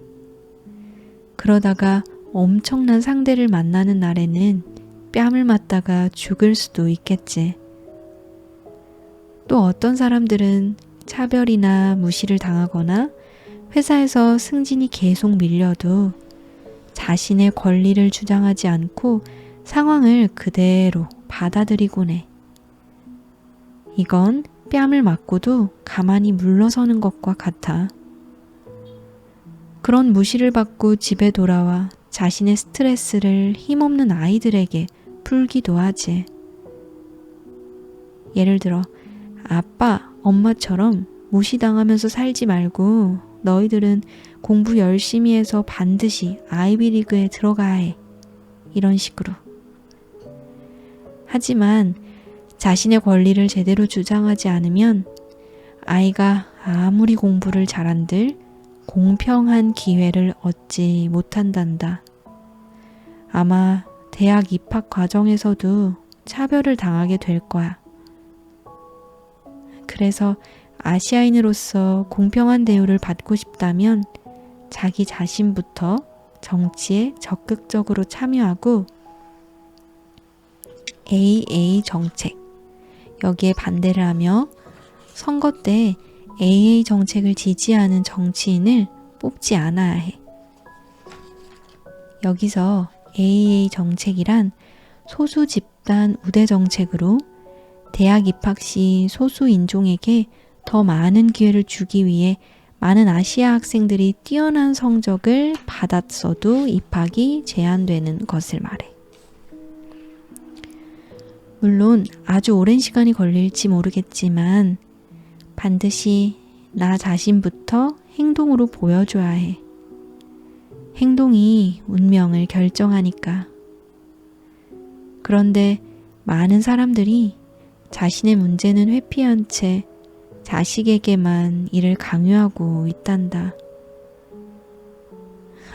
그러다가 엄청난 상대를 만나는 날에는 뺨을 맞다가 죽을 수도 있겠지. 또 어떤 사람들은 차별이나 무시를 당하거나 회사에서 승진이 계속 밀려도 자신의 권리를 주장하지 않고 상황을 그대로 받아들이곤 해. 이건 뺨을 맞고도 가만히 물러서는 것과 같아. 그런 무시를 받고 집에 돌아와 자신의 스트레스를 힘없는 아이들에게 풀기도 하지. 예를 들어, 아빠, 엄마처럼 무시당하면서 살지 말고 너희들은 공부 열심히 해서 반드시 아이비리그에 들어가야 해. 이런 식으로. 하지만 자신의 권리를 제대로 주장하지 않으면 아이가 아무리 공부를 잘한들 공평한 기회를 얻지 못한단다. 아마 대학 입학 과정에서도 차별을 당하게 될 거야. 그래서 아시아인으로서 공평한 대우를 받고 싶다면 자기 자신부터 정치에 적극적으로 참여하고 AA 정책, 여기에 반대를 하며 선거 때 AA 정책을 지지하는 정치인을 뽑지 않아야 해. 여기서 AA 정책이란 소수 집단 우대 정책으로 대학 입학 시 소수 인종에게 더 많은 기회를 주기 위해 많은 아시아 학생들이 뛰어난 성적을 받았어도 입학이 제한되는 것을 말해. 물론 아주 오랜 시간이 걸릴지 모르겠지만 반드시 나 자신부터 행동으로 보여줘야 해. 행동이 운명을 결정하니까. 그런데 많은 사람들이 자신의 문제는 회피한 채 자식에게만 이를 강요하고 있단다.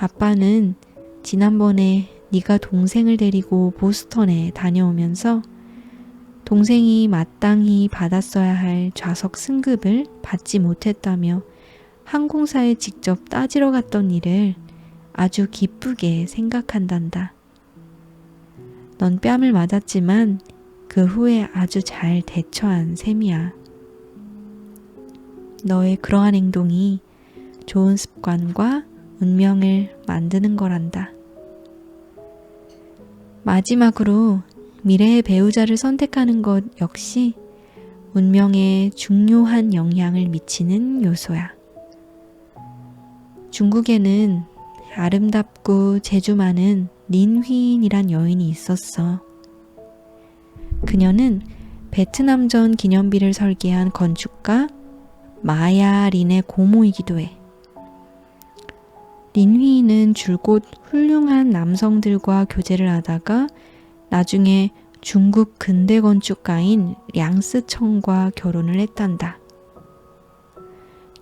아빠는 지난번에 네가 동생을 데리고 보스턴에 다녀오면서 동생이 마땅히 받았어야 할 좌석 승급을 받지 못했다며 항공사에 직접 따지러 갔던 일을 아주 기쁘게 생각한단다. 넌 뺨을 맞았지만 그 후에 아주 잘 대처한 셈이야. 너의 그러한 행동이 좋은 습관과 운명을 만드는 거란다. 마지막으로 미래의 배우자를 선택하는 것 역시 운명에 중요한 영향을 미치는 요소야. 중국에는 아름답고 재주 많은 린휘인이란 여인이 있었어. 그녀는 베트남전 기념비를 설계한 건축가 마야 린의 고모이기도 해. 린휘인은 줄곧 훌륭한 남성들과 교제를 하다가 나중에 중국 근대 건축가인 량스청과 결혼을 했단다.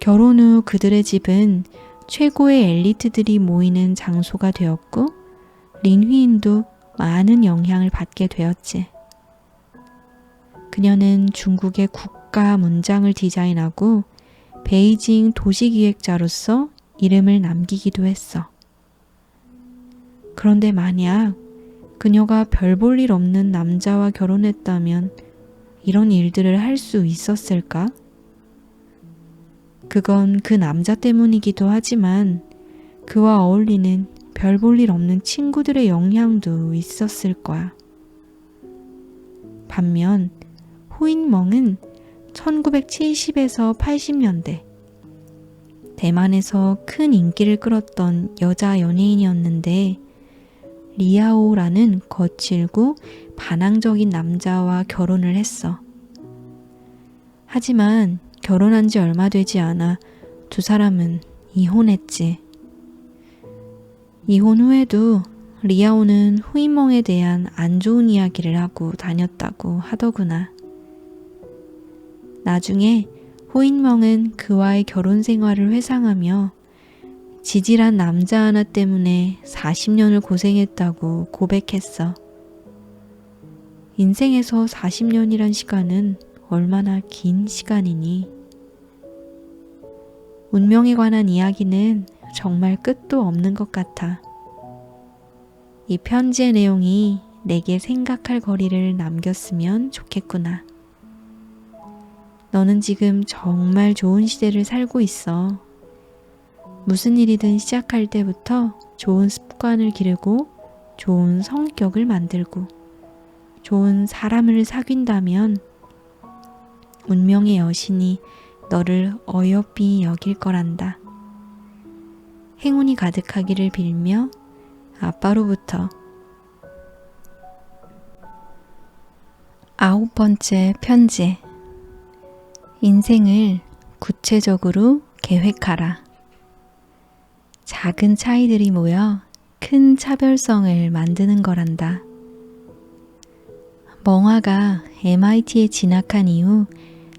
결혼 후 그들의 집은 최고의 엘리트들이 모이는 장소가 되었고 린휘인도 많은 영향을 받게 되었지. 그녀는 중국의 국가 문장을 디자인하고 베이징 도시기획자로서 이름을 남기기도 했어. 그런데 만약 그녀가 별 볼 일 없는 남자와 결혼했다면 이런 일들을 할 수 있었을까? 그건 그 남자 때문이기도 하지만 그와 어울리는 별 볼 일 없는 친구들의 영향도 있었을 거야. 반면 호인멍은 1970에서 80년대 대만에서 큰 인기를 끌었던 여자 연예인이었는데 리아오라는 거칠고 반항적인 남자와 결혼을 했어. 하지만 결혼한 지 얼마 되지 않아 두 사람은 이혼했지. 이혼 후에도 리아오는 후인멍에 대한 안 좋은 이야기를 하고 다녔다고 하더구나. 나중에 호인멍은 그와의 결혼 생활을 회상하며 지질한 남자 하나 때문에 40년을 고생했다고 고백했어. 인생에서 40년이란 시간은 얼마나 긴 시간이니? 운명에 관한 이야기는 정말 끝도 없는 것 같아. 이 편지의 내용이 내게 생각할 거리를 남겼으면 좋겠구나. 너는 지금 정말 좋은 시대를 살고 있어. 무슨 일이든 시작할 때부터 좋은 습관을 기르고 좋은 성격을 만들고 좋은 사람을 사귄다면 운명의 여신이 너를 어여삐 여길 거란다. 행운이 가득하기를 빌며 아빠로부터. 9번째 편지. 인생을 구체적으로 계획하라. 작은 차이들이 모여 큰 차별성을 만드는 거란다. 멍화가 MIT에 진학한 이후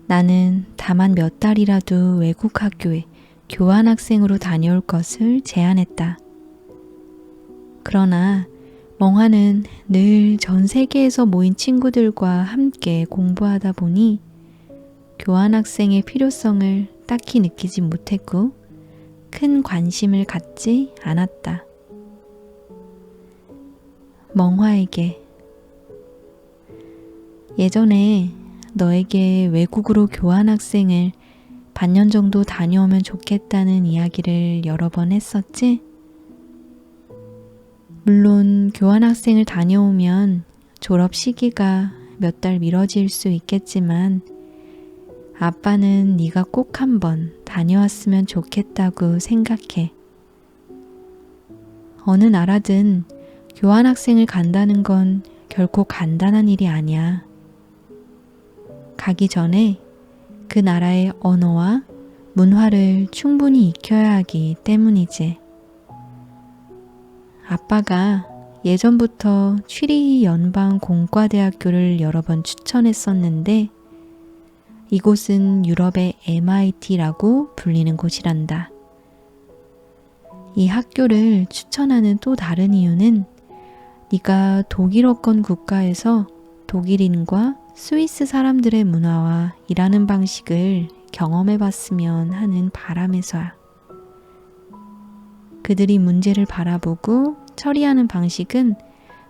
나는 다만 몇 달이라도 외국 학교에 교환학생으로 다녀올 것을 제안했다. 그러나 멍화는 늘 전 세계에서 모인 친구들과 함께 공부하다 보니 교환학생의 필요성을 딱히 느끼지 못했고 큰 관심을 갖지 않았다. 멍화에게 예전에 너에게 외국으로 교환학생을 반년 정도 다녀오면 좋겠다는 이야기를 여러 번 했었지? 물론 교환학생을 다녀오면 졸업 시기가 몇 달 미뤄질 수 있겠지만 아빠는 네가 꼭 한번 다녀왔으면 좋겠다고 생각해. 어느 나라든 교환학생을 간다는 건 결코 간단한 일이 아니야. 가기 전에 그 나라의 언어와 문화를 충분히 익혀야 하기 때문이지. 아빠가 예전부터 취리히 연방 공과대학교를 여러 번 추천했었는데 이곳은 유럽의 MIT라고 불리는 곳이란다. 이 학교를 추천하는 또 다른 이유는 네가 독일어권 국가에서 독일인과 스위스 사람들의 문화와 일하는 방식을 경험해 봤으면 하는 바람에서야. 그들이 문제를 바라보고 처리하는 방식은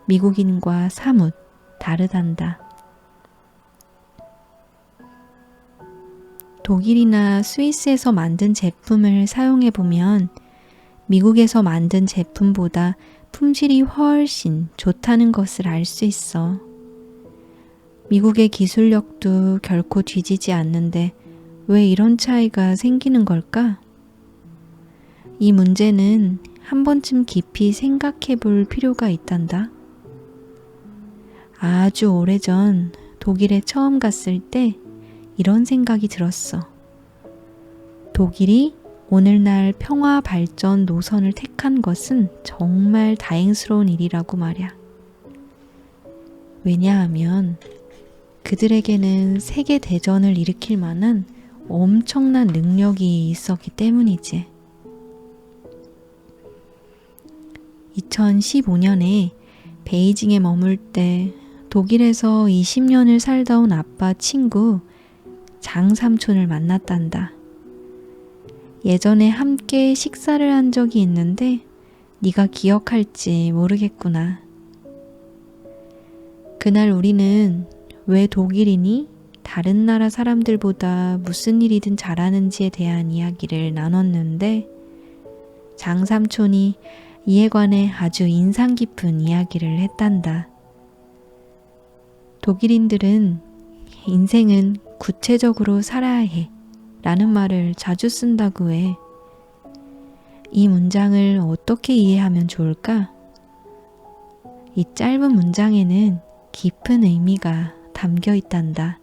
미국인과 사뭇 다르단다. 독일이나 스위스에서 만든 제품을 사용해 보면 미국에서 만든 제품보다 품질이 훨씬 좋다는 것을 알 수 있어. 미국의 기술력도 결코 뒤지지 않는데 왜 이런 차이가 생기는 걸까? 이 문제는 한 번쯤 깊이 생각해 볼 필요가 있단다. 아주 오래전 독일에 처음 갔을 때 이런 생각이 들었어. 독일이 오늘날 평화 발전 노선을 택한 것은 정말 다행스러운 일이라고 말이야. 왜냐하면 그들에게는 세계 대전을 일으킬 만한 엄청난 능력이 있었기 때문이지. 2015년에 베이징에 머물 때 독일에서 20년을 살다 온 아빠 친구 장삼촌을 만났단다. 예전에 함께 식사를 한 적이 있는데 네가 기억할지 모르겠구나. 그날 우리는 왜 독일인이 다른 나라 사람들보다 무슨 일이든 잘하는지에 대한 이야기를 나눴는데 장삼촌이 이에 관해 아주 인상 깊은 이야기를 했단다. 독일인들은 인생은 구체적으로 살아야 해 라는 말을 자주 쓴다고 해. 이 문장을 어떻게 이해하면 좋을까? 이 짧은 문장에는 깊은 의미가 담겨 있단다.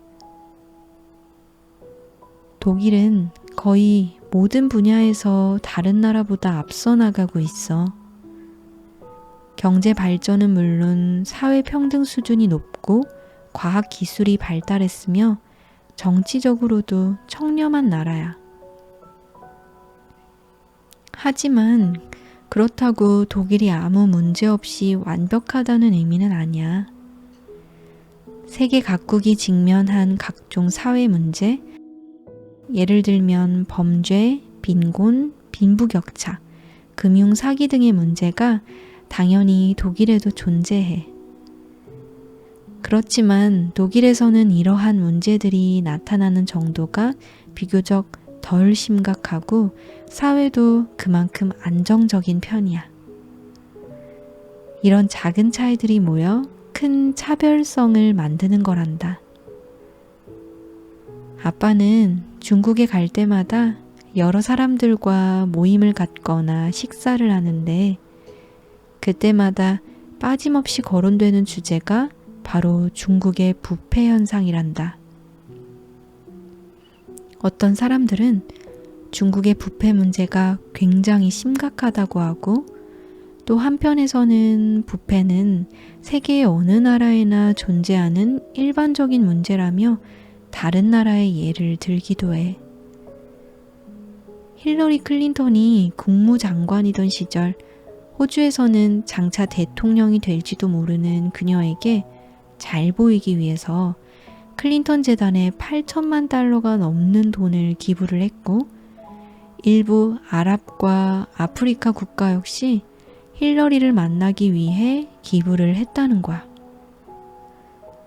독일은 거의 모든 분야에서 다른 나라보다 앞서 나가고 있어. 경제 발전은 물론 사회 평등 수준이 높고 과학 기술이 발달했으며 정치적으로도 청렴한 나라야. 하지만 그렇다고 독일이 아무 문제 없이 완벽하다는 의미는 아니야. 세계 각국이 직면한 각종 사회 문제, 예를 들면 범죄, 빈곤, 빈부격차, 금융 사기 등의 문제가 당연히 독일에도 존재해. 그렇지만 독일에서는 이러한 문제들이 나타나는 정도가 비교적 덜 심각하고 사회도 그만큼 안정적인 편이야. 이런 작은 차이들이 모여 큰 차별성을 만드는 거란다. 아빠는 중국에 갈 때마다 여러 사람들과 모임을 갖거나 식사를 하는데 그때마다 빠짐없이 거론되는 주제가 바로 중국의 부패 현상이란다. 어떤 사람들은 중국의 부패 문제가 굉장히 심각하다고 하고 또 한편에서는 부패는 세계의 어느 나라에나 존재하는 일반적인 문제라며 다른 나라의 예를 들기도 해. 힐러리 클린턴이 국무장관이던 시절 호주에서는 장차 대통령이 될지도 모르는 그녀에게 잘 보이기 위해서 클린턴 재단에 8천만 달러가 넘는 돈을 기부를 했고 일부 아랍과 아프리카 국가 역시 힐러리를 만나기 위해 기부를 했다는 거야.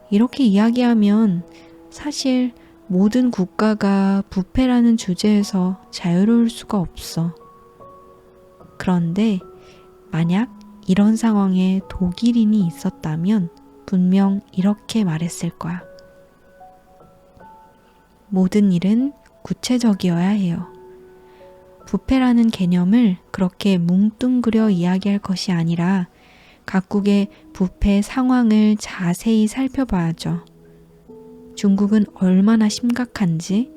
이렇게 이야기하면 사실 모든 국가가 부패라는 주제에서 자유로울 수가 없어. 그런데 만약 이런 상황에 독일인이 있었다면 분명 이렇게 말했을 거야. 모든 일은 구체적이어야 해요. 부패라는 개념을 그렇게 뭉뚱그려 이야기할 것이 아니라 각국의 부패 상황을 자세히 살펴봐야죠. 중국은 얼마나 심각한지,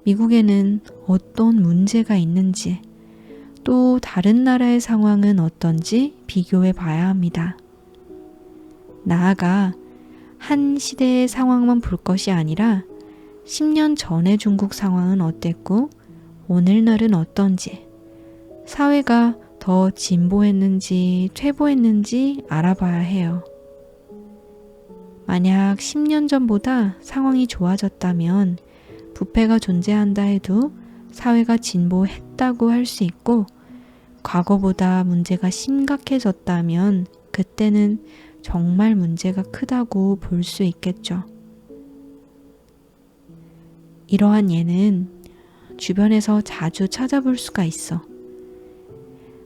미국에는 어떤 문제가 있는지, 또 다른 나라의 상황은 어떤지 비교해 봐야 합니다. 나아가 한 시대의 상황만 볼 것이 아니라 10년 전의 중국 상황은 어땠고 오늘날은 어떤지, 사회가 더 더 진보했는지 퇴보했는지 알아봐야 해요. 만약 10년 전보다 상황이 좋아졌다면 부패가 존재한다 해도 사회가 진보했다고 할 수 있고, 과거보다 문제가 심각해졌다면 그때는 정말 문제가 크다고 볼 수 있겠죠. 이러한 예는 주변에서 자주 찾아볼 수가 있어.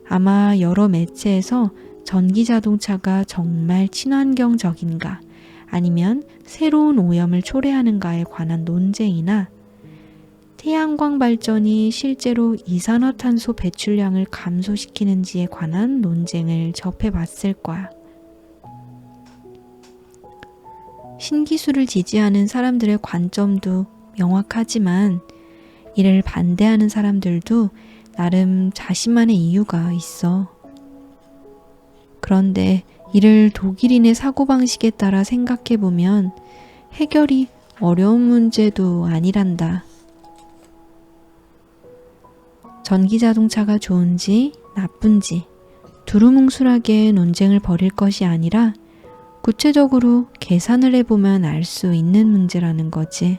아마 여러 매체에서 전기자동차가 정말 친환경적인가, 아니면 새로운 오염을 초래하는가에 관한 논쟁이나 태양광 발전이 실제로 이산화탄소 배출량을 감소시키는지에 관한 논쟁을 접해봤을 거야. 신기술을 지지하는 사람들의 관점도 명확하지만 이를 반대하는 사람들도 나름 자신만의 이유가 있어. 그런데 이를 독일인의 사고방식에 따라 생각해보면 해결이 어려운 문제도 아니란다. 전기자동차가 좋은지 나쁜지 두루뭉술하게 논쟁을 벌일 것이 아니라 구체적으로 계산을 해보면 알 수 있는 문제라는 거지.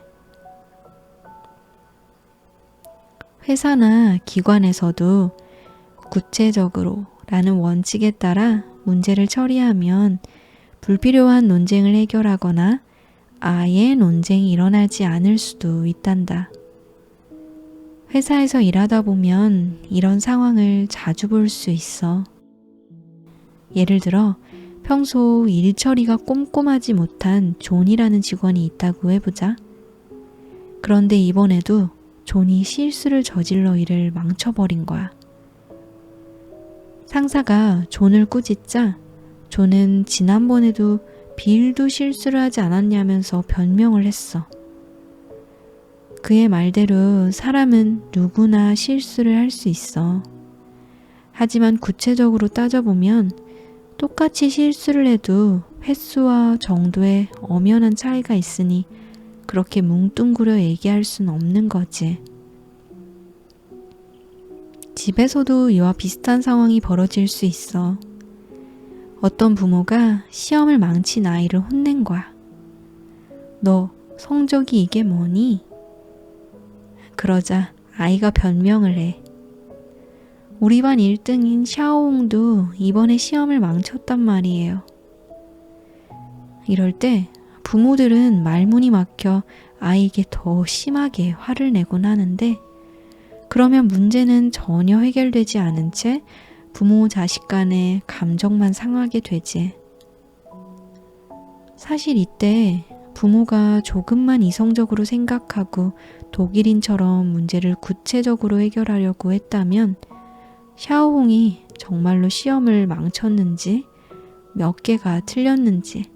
회사나 기관에서도 구체적으로 라는 원칙에 따라 문제를 처리하면 불필요한 논쟁을 해결하거나 아예 논쟁이 일어나지 않을 수도 있단다. 회사에서 일하다 보면 이런 상황을 자주 볼 수 있어. 예를 들어 평소 일 처리가 꼼꼼하지 못한 존이라는 직원이 있다고 해보자. 그런데 이번에도 존이 실수를 저질러 일을 망쳐버린 거야. 상사가 존을 꾸짖자 존은 지난번에도 비일도 실수를 하지 않았냐면서 변명을 했어. 그의 말대로 사람은 누구나 실수를 할 수 있어. 하지만 구체적으로 따져보면 똑같이 실수를 해도 횟수와 정도의 엄연한 차이가 있으니 그렇게 뭉뚱그려 얘기할 순 없는 거지. 집에서도 이와 비슷한 상황이 벌어질 수 있어. 어떤 부모가 시험을 망친 아이를 혼낸 거야. 너 성적이 이게 뭐니? 그러자 아이가 변명을 해. 우리 반 1등인 샤오홍도 이번에 시험을 망쳤단 말이에요. 이럴 때 부모들은 말문이 막혀 아이에게 더 심하게 화를 내곤 하는데, 그러면 문제는 전혀 해결되지 않은 채 부모 자식 간의 감정만 상하게 되지. 사실 이때 부모가 조금만 이성적으로 생각하고 독일인처럼 문제를 구체적으로 해결하려고 했다면 샤오홍이 정말로 시험을 망쳤는지, 몇 개가 틀렸는지,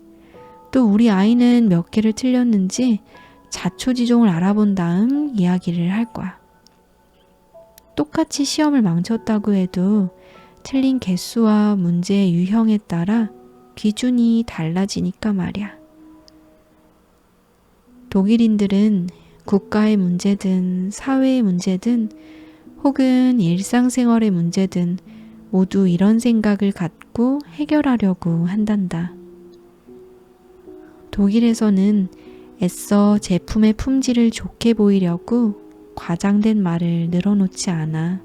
또 우리 아이는 몇 개를 틀렸는지 자초지종을 알아본 다음 이야기를 할 거야. 똑같이 시험을 망쳤다고 해도 틀린 개수와 문제의 유형에 따라 기준이 달라지니까 말이야. 독일인들은 국가의 문제든 사회의 문제든 혹은 일상생활의 문제든 모두 이런 생각을 갖고 해결하려고 한단다. 독일에서는 애써 제품의 품질을 좋게 보이려고 과장된 말을 늘어놓지 않아.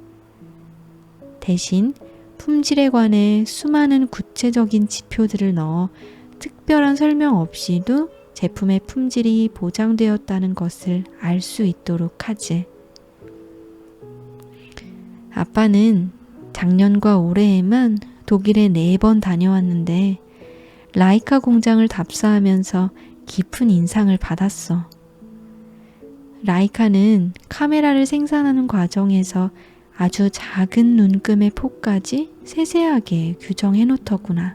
대신 품질에 관해 수많은 구체적인 지표들을 넣어 특별한 설명 없이도 제품의 품질이 보장되었다는 것을 알 수 있도록 하지. 아빠는 작년과 올해에만 독일에 4번 다녀왔는데 라이카 공장을 답사하면서 깊은 인상을 받았어. 라이카는 카메라를 생산하는 과정에서 아주 작은 눈금의 폭까지 세세하게 규정해 놓더구나.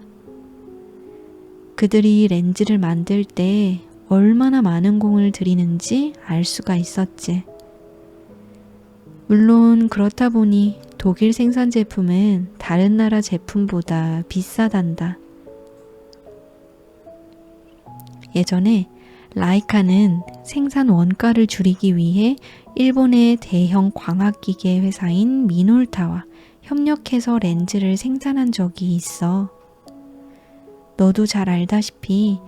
그들이 렌즈를 만들 때 얼마나 많은 공을 들이는지 알 수가 있었지. 물론 그렇다 보니 독일 생산 제품은 다른 나라 제품보다 비싸단다. 예전에 라이카는 생산 원가를 줄이기 위해 일본의 대형 광학기계 회사인 미놀타와 협력해서 렌즈를 생산한 적이 있어. 너도 잘 알다시피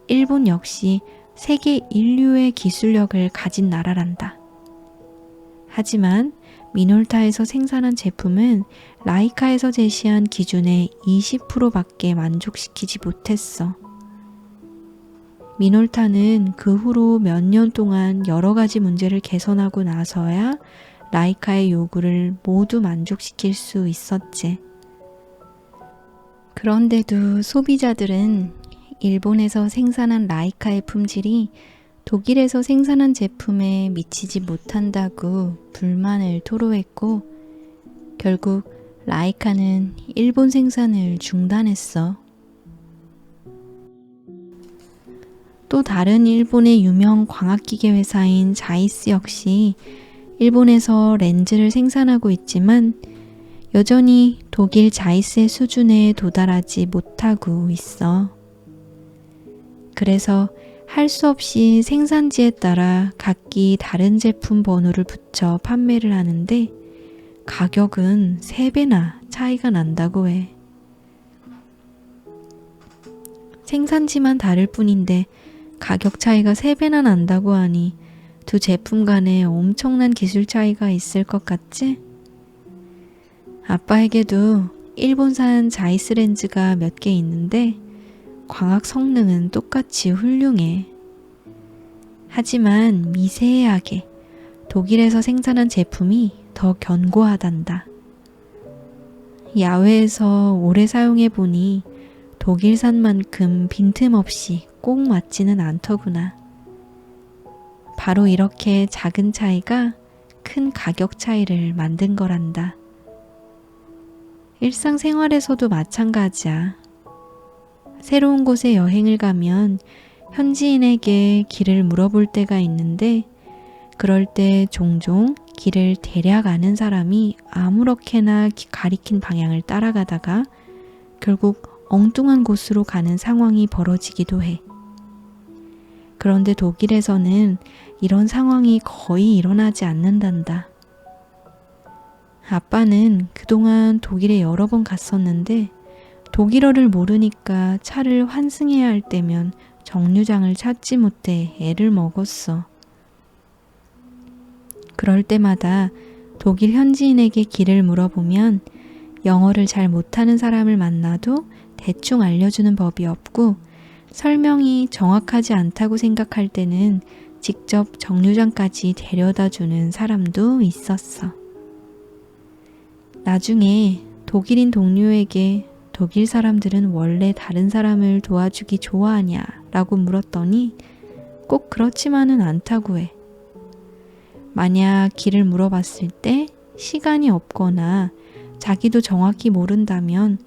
일본 역시 세계 인류의 기술력을 가진 나라란다. 하지만 미놀타에서 생산한 제품은 라이카에서 제시한 기준의 20%밖에 만족시키지 못했어. 미놀타는 그 후로 몇 년 동안 여러 가지 문제를 개선하고 나서야 라이카의 요구를 모두 만족시킬 수 있었지. 그런데도 소비자들은 일본에서 생산한 라이카의 품질이 독일에서 생산한 제품에 미치지 못한다고 불만을 토로했고, 결국 라이카는 일본 생산을 중단했어. 또 다른 일본의 유명 광학기계 회사인 자이스 역시 일본에서 렌즈를 생산하고 있지만 여전히 독일 자이스의 수준에 도달하지 못하고 있어. 그래서 할 수 없이 생산지에 따라 각기 다른 제품 번호를 붙여 판매를 하는데 가격은 3배나 차이가 난다고 해. 생산지만 다를 뿐인데 가격 차이가 3배나 난다고 하니 두 제품 간에 엄청난 기술 차이가 있을 것 같지? 아빠에게도 일본산 자이스 렌즈가 몇 개 있는데 광학 성능은 똑같이 훌륭해. 하지만 미세하게 독일에서 생산한 제품이 더 견고하단다. 야외에서 오래 사용해보니 독일산만큼 빈틈없이 꼭 맞지는 않더구나. 바로 이렇게 작은 차이가 큰 가격 차이를 만든 거란다. 일상생활에서도 마찬가지야. 새로운 곳에 여행을 가면 현지인에게 길을 물어볼 때가 있는데 그럴 때 종종 길을 대략 아는 사람이 아무렇게나 가리킨 방향을 따라가다가 결국 엉뚱한 곳으로 가는 상황이 벌어지기도 해. 그런데 독일에서는 이런 상황이 거의 일어나지 않는단다. 아빠는 그동안 독일에 여러 번 갔었는데 독일어를 모르니까 차를 환승해야 할 때면 정류장을 찾지 못해 애를 먹었어. 그럴 때마다 독일 현지인에게 길을 물어보면 영어를 잘 못하는 사람을 만나도 대충 알려주는 법이 없고 설명이 정확하지 않다고 생각할 때는 직접 정류장까지 데려다주는 사람도 있었어. 나중에 독일인 동료에게 독일 사람들은 원래 다른 사람을 도와주기 좋아하냐 라고 물었더니 꼭 그렇지만은 않다고 해. 만약 길을 물어봤을 때 시간이 없거나 자기도 정확히 모른다면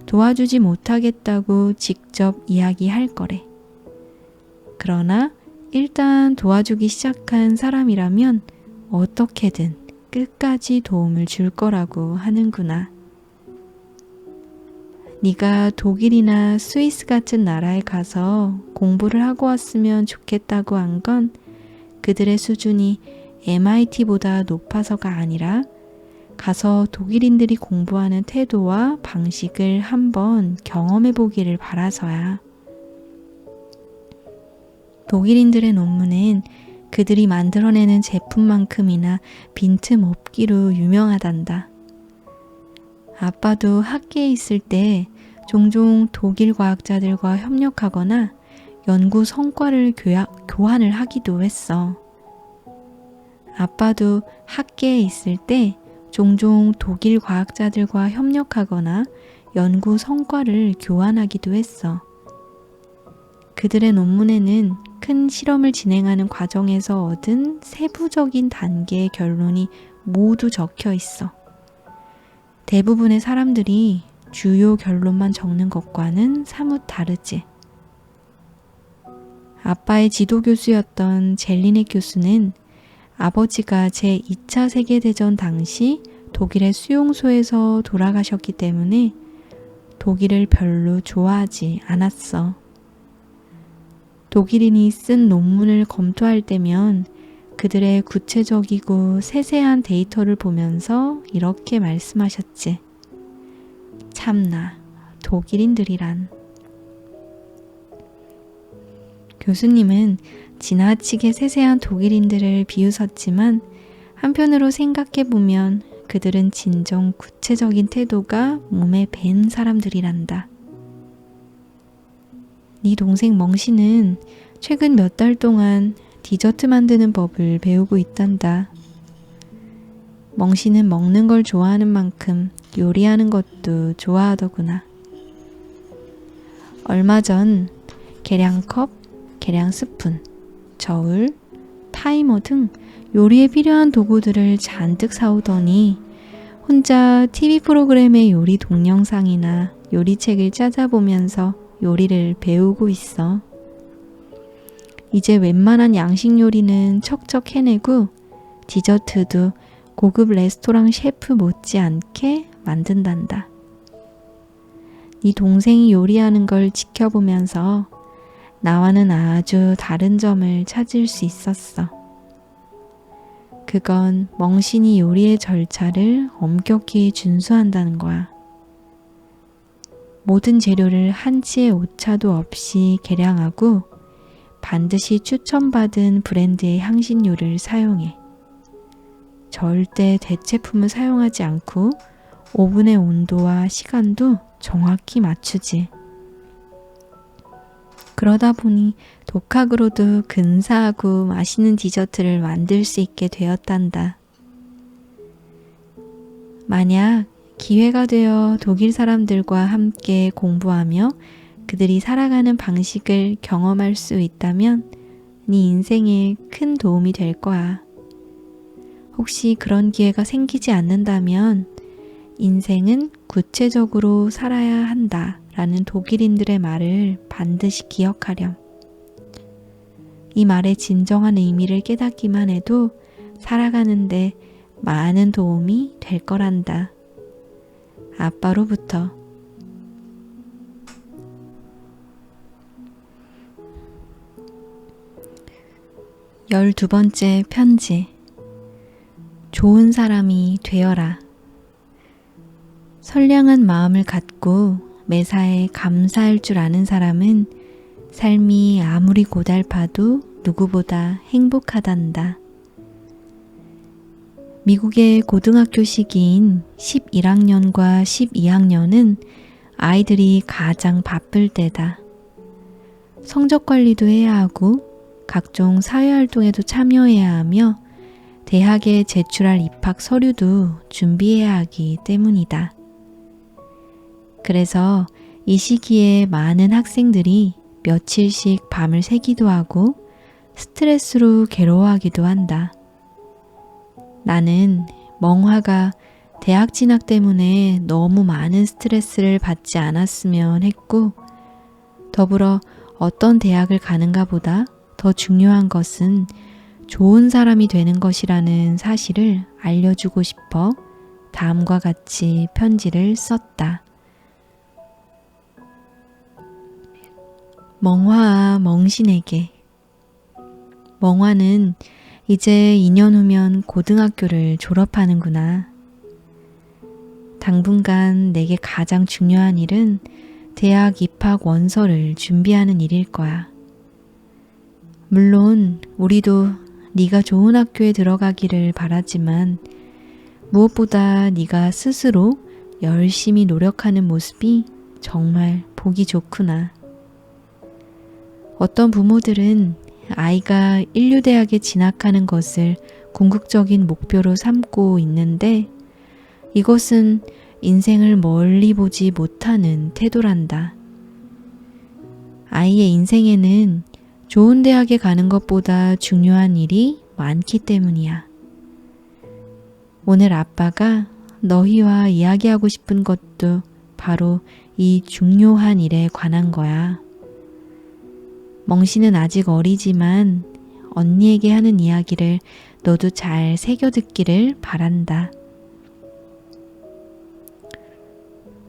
도와주지 못하겠다고 직접 이야기할 거래. 그러나 일단 도와주기 시작한 사람이라면 어떻게든 끝까지 도움을 줄 거라고 하는구나. 네가 독일이나 스위스 같은 나라에 가서 공부를 하고 왔으면 좋겠다고 한 건 그들의 수준이 MIT보다 높아서가 아니라 가서 독일인들이 공부하는 태도와 방식을 한번 경험해 보기를 바라서야. 독일인들의 논문은 그들이 만들어내는 제품만큼이나 빈틈없기로 유명하단다. 아빠도 학계에 있을 때 종종 독일 과학자들과 협력하거나 연구 성과를 교환을 하기도 했어. 아빠도 학계에 있을 때 종종 독일 과학자들과 협력하거나 연구 성과를 교환하기도 했어. 그들의 논문에는 큰 실험을 진행하는 과정에서 얻은 세부적인 단계의 결론이 모두 적혀 있어. 대부분의 사람들이 주요 결론만 적는 것과는 사뭇 다르지. 아빠의 지도교수였던 젤리넥 교수는 아버지가 제2차 세계대전 당시 독일의 수용소에서 돌아가셨기 때문에 독일을 별로 좋아하지 않았어. 독일인이 쓴 논문을 검토할 때면 그들의 구체적이고 세세한 데이터를 보면서 이렇게 말씀하셨지. 참나, 독일인들이란. 교수님은 지나치게 세세한 독일인들을 비웃었지만 한편으로 생각해보면 그들은 진정 구체적인 태도가 몸에 밴 사람들이란다. 네 동생 멍씨는 최근 몇 달 동안 디저트 만드는 법을 배우고 있단다. 멍씨는 먹는 걸 좋아하는 만큼 요리하는 것도 좋아하더구나. 얼마 전 계량컵, 계량 스푼, 저울, 타이머 등 요리에 필요한 도구들을 잔뜩 사오더니 혼자 TV 프로그램의 요리 동영상이나 요리책을 찾아보면서 요리를 배우고 있어. 이제 웬만한 양식 요리는 척척 해내고 디저트도 고급 레스토랑 셰프 못지않게 만든단다. 네 동생이 요리하는 걸 지켜보면서 나와는 아주 다른 점을 찾을 수 있었어. 그건 멍신이 요리의 절차를 엄격히 준수한다는 거야. 모든 재료를 한치의 오차도 없이 계량하고 반드시 추천받은 브랜드의 향신료를 사용해. 절대 대체품을 사용하지 않고 오븐의 온도와 시간도 정확히 맞추지. 그러다 보니 독학으로도 근사하고 맛있는 디저트를 만들 수 있게 되었단다. 만약 기회가 되어 독일 사람들과 함께 공부하며 그들이 살아가는 방식을 경험할 수 있다면 네 인생에 큰 도움이 될 거야. 혹시 그런 기회가 생기지 않는다면 인생은 구체적으로 살아야 한다 라는 독일인들의 말을 반드시 기억하렴. 이 말의 진정한 의미를 깨닫기만 해도 살아가는데 많은 도움이 될 거란다. 아빠로부터. 12번째 편지. 좋은 사람이 되어라. 선량한 마음을 갖고 매사에 감사할 줄 아는 사람은 삶이 아무리 고달파도 누구보다 행복하단다. 미국의 고등학교 시기인 11학년과 12학년은 아이들이 가장 바쁠 때다. 성적 관리도 해야 하고 각종 사회활동에도 참여해야 하며 대학에 제출할 입학 서류도 준비해야 하기 때문이다. 그래서 이 시기에 많은 학생들이 며칠씩 밤을 새기도 하고 스트레스로 괴로워하기도 한다. 나는 멍화가 대학 진학 때문에 너무 많은 스트레스를 받지 않았으면 했고, 더불어 어떤 대학을 가는가 보다 더 중요한 것은 좋은 사람이 되는 것이라는 사실을 알려주고 싶어 다음과 같이 편지를 썼다. 멍화아 멍신에게. 멍화는 이제 2년 후면 고등학교를 졸업하는구나. 당분간 내게 가장 중요한 일은 대학 입학 원서를 준비하는 일일 거야. 물론 우리도 네가 좋은 학교에 들어가기를 바라지만 무엇보다 네가 스스로 열심히 노력하는 모습이 정말 보기 좋구나. 어떤 부모들은 아이가 인류대학에 진학하는 것을 궁극적인 목표로 삼고 있는데 이것은 인생을 멀리 보지 못하는 태도란다. 아이의 인생에는 좋은 대학에 가는 것보다 중요한 일이 많기 때문이야. 오늘 아빠가 너희와 이야기하고 싶은 것도 바로 이 중요한 일에 관한 거야. 멍씨는 아직 어리지만 언니에게 하는 이야기를 너도 잘 새겨 듣기를 바란다.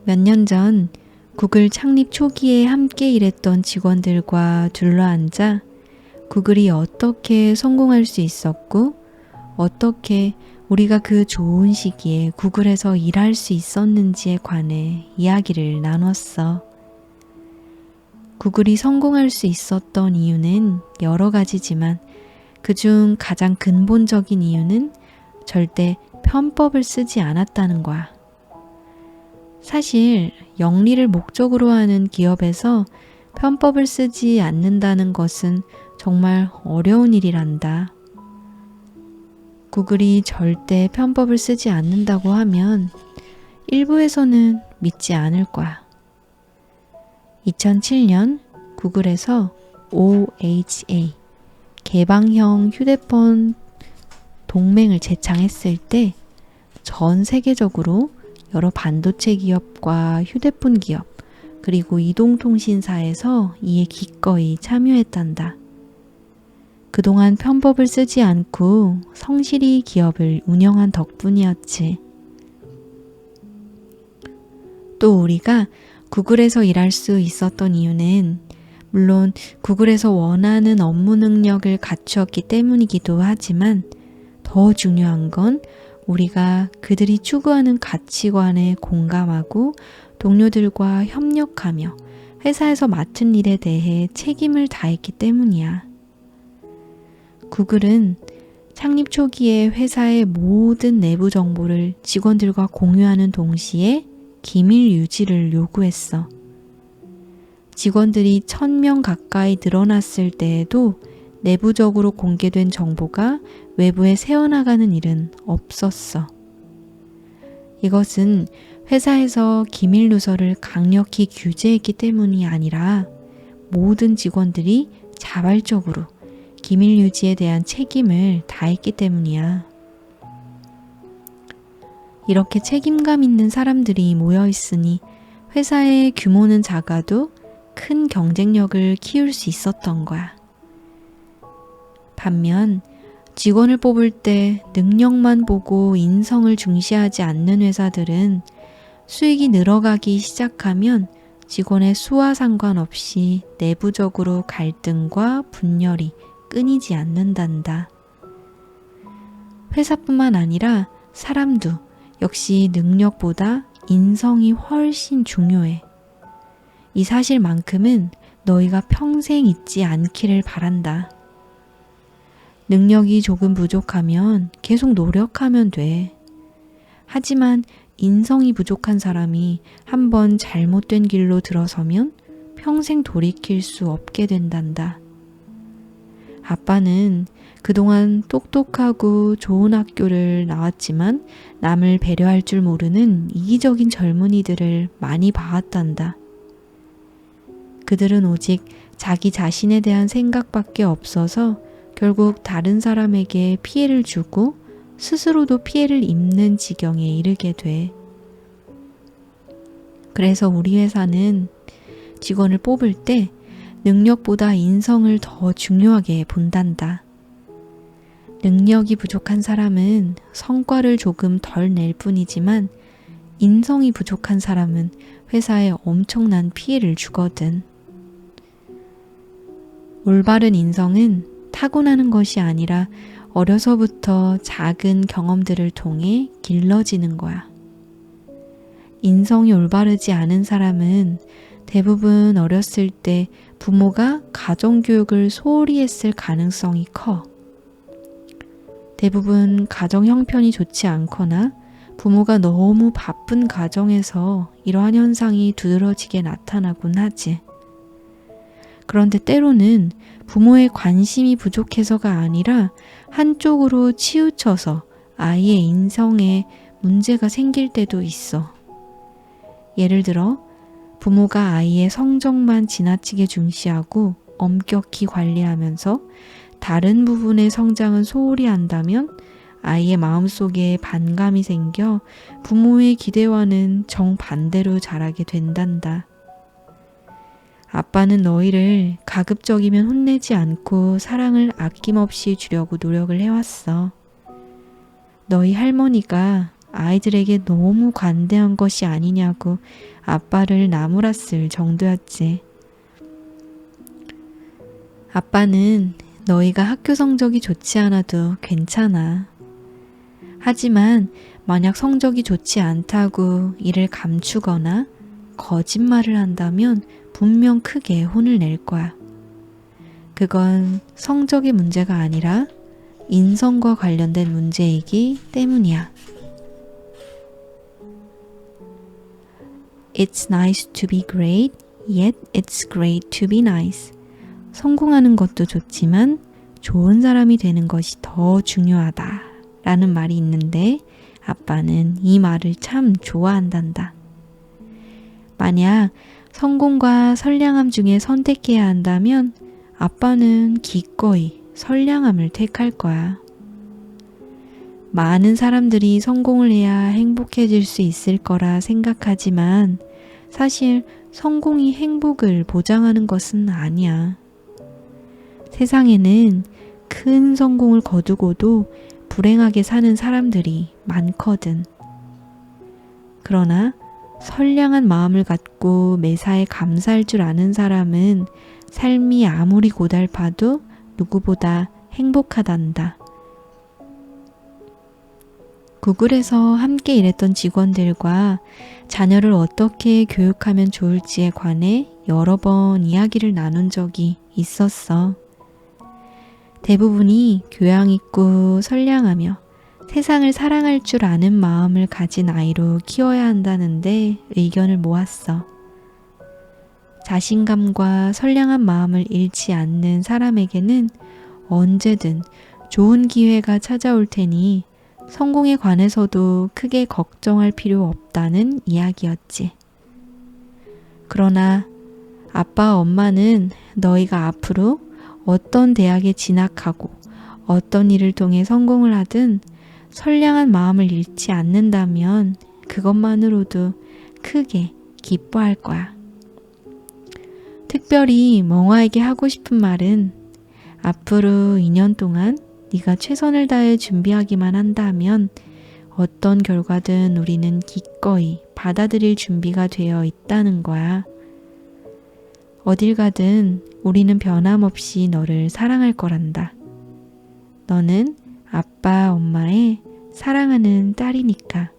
몇 년 전 구글 창립 초기에 함께 일했던 직원들과 둘러앉아 구글이 어떻게 성공할 수 있었고 어떻게 우리가 그 좋은 시기에 구글에서 일할 수 있었는지에 관해 이야기를 나눴어. 구글이 성공할 수 있었던 이유는 여러 가지지만 그중 가장 근본적인 이유는 절대 편법을 쓰지 않았다는 거야. 사실 영리를 목적으로 하는 기업에서 편법을 쓰지 않는다는 것은 정말 어려운 일이란다. 구글이 절대 편법을 쓰지 않는다고 하면 일부에서는 믿지 않을 거야. 2007년 구글에서 OHA 개방형 휴대폰 동맹을 제창했을 때 전 세계적으로 여러 반도체 기업과 휴대폰 기업 그리고 이동통신사에서 이에 기꺼이 참여했단다. 그동안 편법을 쓰지 않고 성실히 기업을 운영한 덕분이었지. 또 우리가 구글에서 일할 수 있었던 이유는 물론 구글에서 원하는 업무 능력을 갖추었기 때문이기도 하지만 더 중요한 건 우리가 그들이 추구하는 가치관에 공감하고 동료들과 협력하며 회사에서 맡은 일에 대해 책임을 다했기 때문이야. 구글은 창립 초기에 회사의 모든 내부 정보를 직원들과 공유하는 동시에 기밀 유지를 요구했어. 직원들이 1000명 가까이 늘어났을 때에도 내부적으로 공개된 정보가 외부에 새어나가는 일은 없었어. 이것은 회사에서 기밀 누설을 강력히 규제했기 때문이 아니라 모든 직원들이 자발적으로 기밀 유지에 대한 책임을 다했기 때문이야. 이렇게 책임감 있는 사람들이 모여 있으니 회사의 규모는 작아도 큰 경쟁력을 키울 수 있었던 거야. 반면 직원을 뽑을 때 능력만 보고 인성을 중시하지 않는 회사들은 수익이 늘어가기 시작하면 직원의 수와 상관없이 내부적으로 갈등과 분열이 끊이지 않는단다. 회사뿐만 아니라 사람도 역시 능력보다 인성이 훨씬 중요해. 이 사실만큼은 너희가 평생 잊지 않기를 바란다. 능력이 조금 부족하면 계속 노력하면 돼. 하지만 인성이 부족한 사람이 한번 잘못된 길로 들어서면 평생 돌이킬 수 없게 된단다. 아빠는 그동안 똑똑하고 좋은 학교를 나왔지만 남을 배려할 줄 모르는 이기적인 젊은이들을 많이 봐왔단다. 그들은 오직 자기 자신에 대한 생각밖에 없어서 결국 다른 사람에게 피해를 주고 스스로도 피해를 입는 지경에 이르게 돼. 그래서 우리 회사는 직원을 뽑을 때 능력보다 인성을 더 중요하게 본단다. 능력이 부족한 사람은 성과를 조금 덜 낼 뿐이지만 인성이 부족한 사람은 회사에 엄청난 피해를 주거든. 올바른 인성은 타고나는 것이 아니라 어려서부터 작은 경험들을 통해 길러지는 거야. 인성이 올바르지 않은 사람은 대부분 어렸을 때 부모가 가정교육을 소홀히 했을 가능성이 커. 대부분 가정 형편이 좋지 않거나 부모가 너무 바쁜 가정에서 이러한 현상이 두드러지게 나타나곤 하지. 그런데 때로는 부모의 관심이 부족해서가 아니라 한쪽으로 치우쳐서 아이의 인성에 문제가 생길 때도 있어. 예를 들어 부모가 아이의 성적만 지나치게 중시하고 엄격히 관리하면서 다른 부분의 성장은 소홀히 한다면 아이의 마음속에 반감이 생겨 부모의 기대와는 정반대로 자라게 된단다. 아빠는 너희를 가급적이면 혼내지 않고 사랑을 아낌없이 주려고 노력을 해왔어. 너희 할머니가 아이들에게 너무 관대한 것이 아니냐고 아빠를 나무랐을 정도였지. 아빠는 너희가 학교 성적이 좋지 않아도 괜찮아. 하지만 만약 성적이 좋지 않다고 이를 감추거나 거짓말을 한다면 분명 크게 혼을 낼 거야. 그건 성적의 문제가 아니라 인성과 관련된 문제이기 때문이야. It's nice to be great, yet it's great to be nice. 성공하는 것도 좋지만 좋은 사람이 되는 것이 더 중요하다 라는 말이 있는데 아빠는 이 말을 참 좋아한단다. 만약 성공과 선량함 중에 선택해야 한다면 아빠는 기꺼이 선량함을 택할 거야. 많은 사람들이 성공을 해야 행복해질 수 있을 거라 생각하지만 사실 성공이 행복을 보장하는 것은 아니야. 세상에는 큰 성공을 거두고도 불행하게 사는 사람들이 많거든. 그러나 선량한 마음을 갖고 매사에 감사할 줄 아는 사람은 삶이 아무리 고달파도 누구보다 행복하단다. 구글에서 함께 일했던 직원들과 자녀를 어떻게 교육하면 좋을지에 관해 여러 번 이야기를 나눈 적이 있었어. 대부분이 교양 있고 선량하며 세상을 사랑할 줄 아는 마음을 가진 아이로 키워야 한다는데 의견을 모았어. 자신감과 선량한 마음을 잃지 않는 사람에게는 언제든 좋은 기회가 찾아올 테니 성공에 관해서도 크게 걱정할 필요 없다는 이야기였지. 그러나 아빠, 엄마는 너희가 앞으로 어떤 대학에 진학하고 어떤 일을 통해 성공을 하든 선량한 마음을 잃지 않는다면 그것만으로도 크게 기뻐할 거야. 특별히 멍아에게 하고 싶은 말은 앞으로 2년 동안 네가 최선을 다해 준비하기만 한다면 어떤 결과든 우리는 기꺼이 받아들일 준비가 되어 있다는 거야. 어딜 가든 우리는 변함없이 너를 사랑할 거란다. 너는 아빠, 엄마의 사랑하는 딸이니까.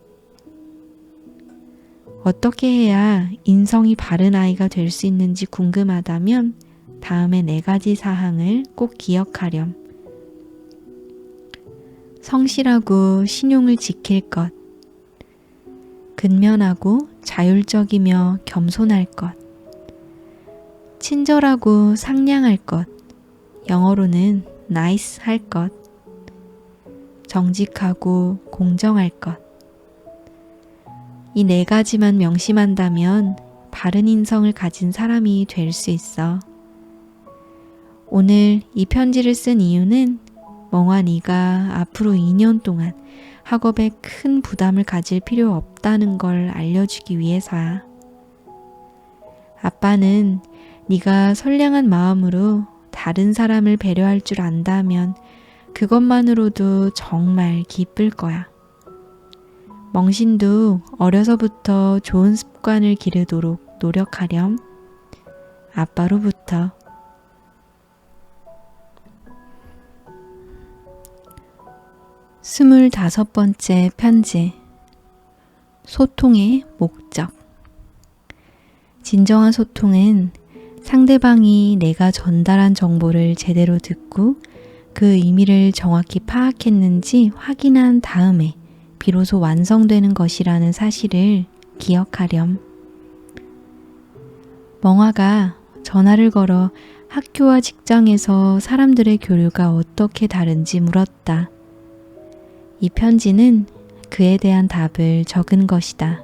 어떻게 해야 인성이 바른 아이가 될 수 있는지 궁금하다면 다음에 4가지 사항을 꼭 기억하렴. 성실하고 신용을 지킬 것, 근면하고 자율적이며 겸손할 것, 친절하고 상냥할 것, 영어로는 nice 할 것, 정직하고 공정할 것. 이 4가지만 명심한다면 바른 인성을 가진 사람이 될 수 있어. 오늘 이 편지를 쓴 이유는 멍아 네가 앞으로 2년 동안 학업에 큰 부담을 가질 필요 없다는 걸 알려주기 위해서야. 아빠는 네가 선량한 마음으로 다른 사람을 배려할 줄 안다면 그것만으로도 정말 기쁠 거야. 멍신도 어려서부터 좋은 습관을 기르도록 노력하렴. 아빠로부터. 스물다섯 번째 편지. 소통의 목적. 진정한 소통은 상대방이 내가 전달한 정보를 제대로 듣고 그 의미를 정확히 파악했는지 확인한 다음에 비로소 완성되는 것이라는 사실을 기억하렴. 멍아가 전화를 걸어 학교와 직장에서 사람들의 교류가 어떻게 다른지 물었다. 이 편지는 그에 대한 답을 적은 것이다.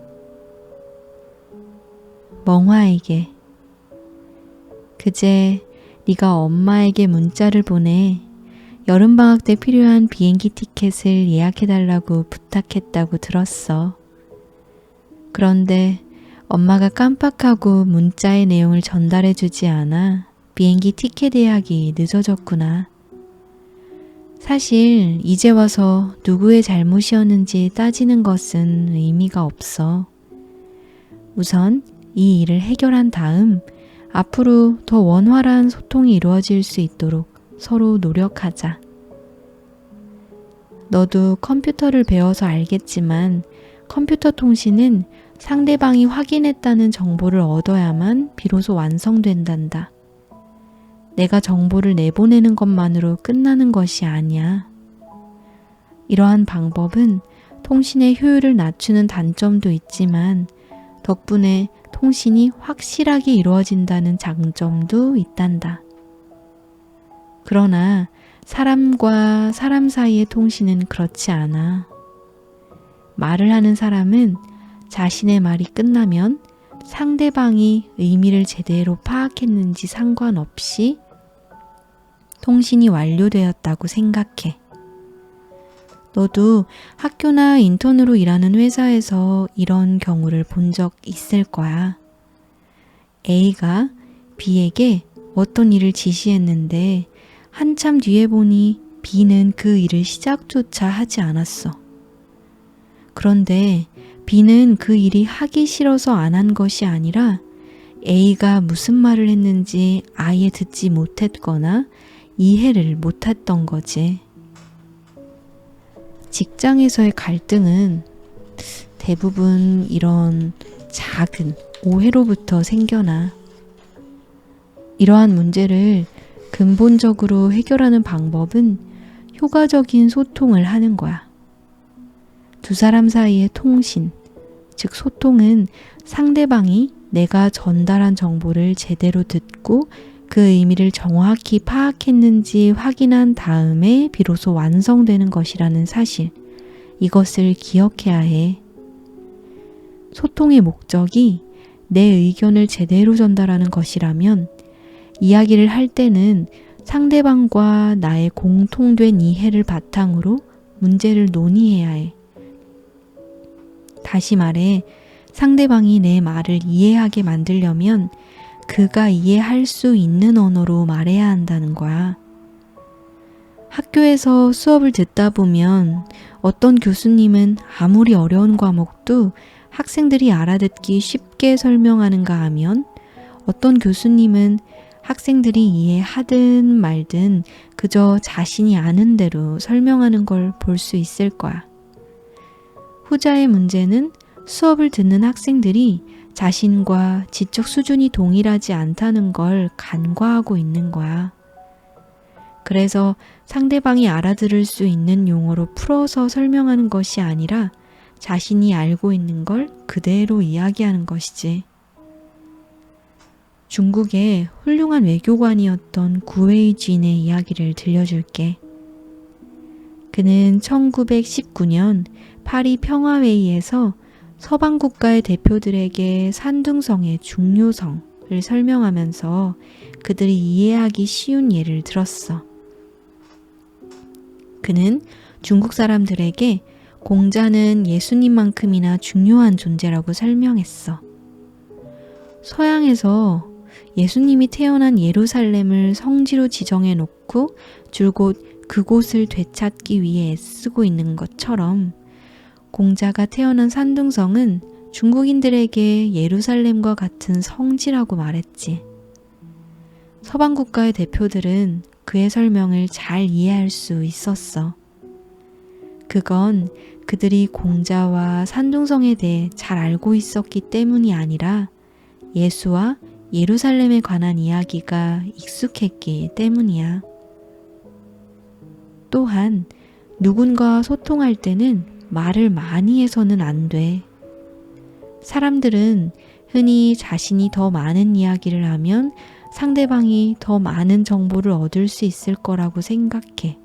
멍화에게. 그제 네가 엄마에게 문자를 보내 여름방학 때 필요한 비행기 티켓을 예약해달라고 부탁했다고 들었어. 그런데 엄마가 깜빡하고 문자의 내용을 전달해주지 않아 비행기 티켓 예약이 늦어졌구나. 사실 이제 와서 누구의 잘못이었는지 따지는 것은 의미가 없어. 우선 이 일을 해결한 다음 앞으로 더 원활한 소통이 이루어질 수 있도록 서로 노력하자. 너도 컴퓨터를 배워서 알겠지만 컴퓨터 통신은 상대방이 확인했다는 정보를 얻어야만 비로소 완성된단다. 내가 정보를 내보내는 것만으로 끝나는 것이 아니야. 이러한 방법은 통신의 효율을 낮추는 단점도 있지만 덕분에 통신이 확실하게 이루어진다는 장점도 있단다. 그러나 사람과 사람 사이의 통신은 그렇지 않아. 말을 하는 사람은 자신의 말이 끝나면 상대방이 의미를 제대로 파악했는지 상관없이 통신이 완료되었다고 생각해. 너도 학교나 인턴으로 일하는 회사에서 이런 경우를 본 적 있을 거야. A가 B에게 어떤 일을 지시했는데 한참 뒤에 보니 B는 그 일을 시작조차 하지 않았어. 그런데 B는 그 일이 하기 싫어서 안 한 것이 아니라 A가 무슨 말을 했는지 아예 듣지 못했거나 이해를 못했던 거지. 직장에서의 갈등은 대부분 이런 작은 오해로부터 생겨나. 이러한 문제를 근본적으로 해결하는 방법은 효과적인 소통을 하는 거야. 두 사람 사이의 통신, 즉 소통은 상대방이 내가 전달한 정보를 제대로 듣고 그 의미를 정확히 파악했는지 확인한 다음에 비로소 완성되는 것이라는 사실, 이것을 기억해야 해. 소통의 목적이 내 의견을 제대로 전달하는 것이라면 이야기를 할 때는 상대방과 나의 공통된 이해를 바탕으로 문제를 논의해야 해. 다시 말해, 상대방이 내 말을 이해하게 만들려면 그가 이해할 수 있는 언어로 말해야 한다는 거야. 학교에서 수업을 듣다 보면 어떤 교수님은 아무리 어려운 과목도 학생들이 알아듣기 쉽게 설명하는가 하면 어떤 교수님은 학생들이 이해하든 말든 그저 자신이 아는 대로 설명하는 걸 볼 수 있을 거야. 후자의 문제는 수업을 듣는 학생들이 자신과 지적 수준이 동일하지 않다는 걸 간과하고 있는 거야. 그래서 상대방이 알아들을 수 있는 용어로 풀어서 설명하는 것이 아니라 자신이 알고 있는 걸 그대로 이야기하는 것이지. 중국의 훌륭한 외교관이었던 구웨이진의 이야기를 들려줄게. 그는 1919년 파리 평화회의에서 서방 국가의 대표들에게 산둥성의 중요성을 설명하면서 그들이 이해하기 쉬운 예를 들었어. 그는 중국 사람들에게 공자는 예수님만큼이나 중요한 존재라고 설명했어. 서양에서 예수님이 태어난 예루살렘을 성지로 지정해 놓고 줄곧 그곳을 되찾기 위해 애쓰고 있는 것처럼 공자가 태어난 산둥성은 중국인들에게 예루살렘과 같은 성지라고 말했지. 서방 국가의 대표들은 그의 설명을 잘 이해할 수 있었어. 그건 그들이 공자와 산둥성에 대해 잘 알고 있었기 때문이 아니라 예수와 예루살렘에 관한 이야기가 익숙했기 때문이야. 또한 누군가와 소통할 때는 말을 많이 해서는 안 돼. 사람들은 흔히 자신이 더 많은 이야기를 하면 상대방이 더 많은 정보를 얻을 수 있을 거라고 생각해.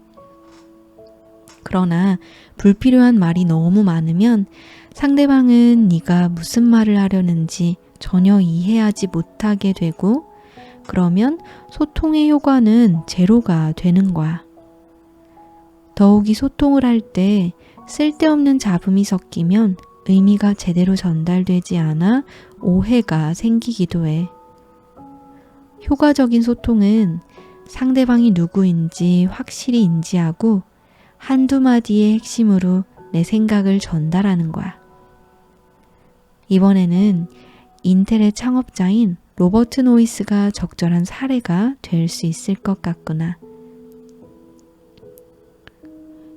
그러나 불필요한 말이 너무 많으면 상대방은 네가 무슨 말을 하려는지 전혀 이해하지 못하게 되고 그러면 소통의 효과는 제로가 되는 거야. 더욱이 소통을 할 때 쓸데없는 잡음이 섞이면 의미가 제대로 전달되지 않아 오해가 생기기도 해. 효과적인 소통은 상대방이 누구인지 확실히 인지하고 한두 마디의 핵심으로 내 생각을 전달하는 거야. 이번에는 인텔의 창업자인 로버트 노이스가 적절한 사례가 될 수 있을 것 같구나.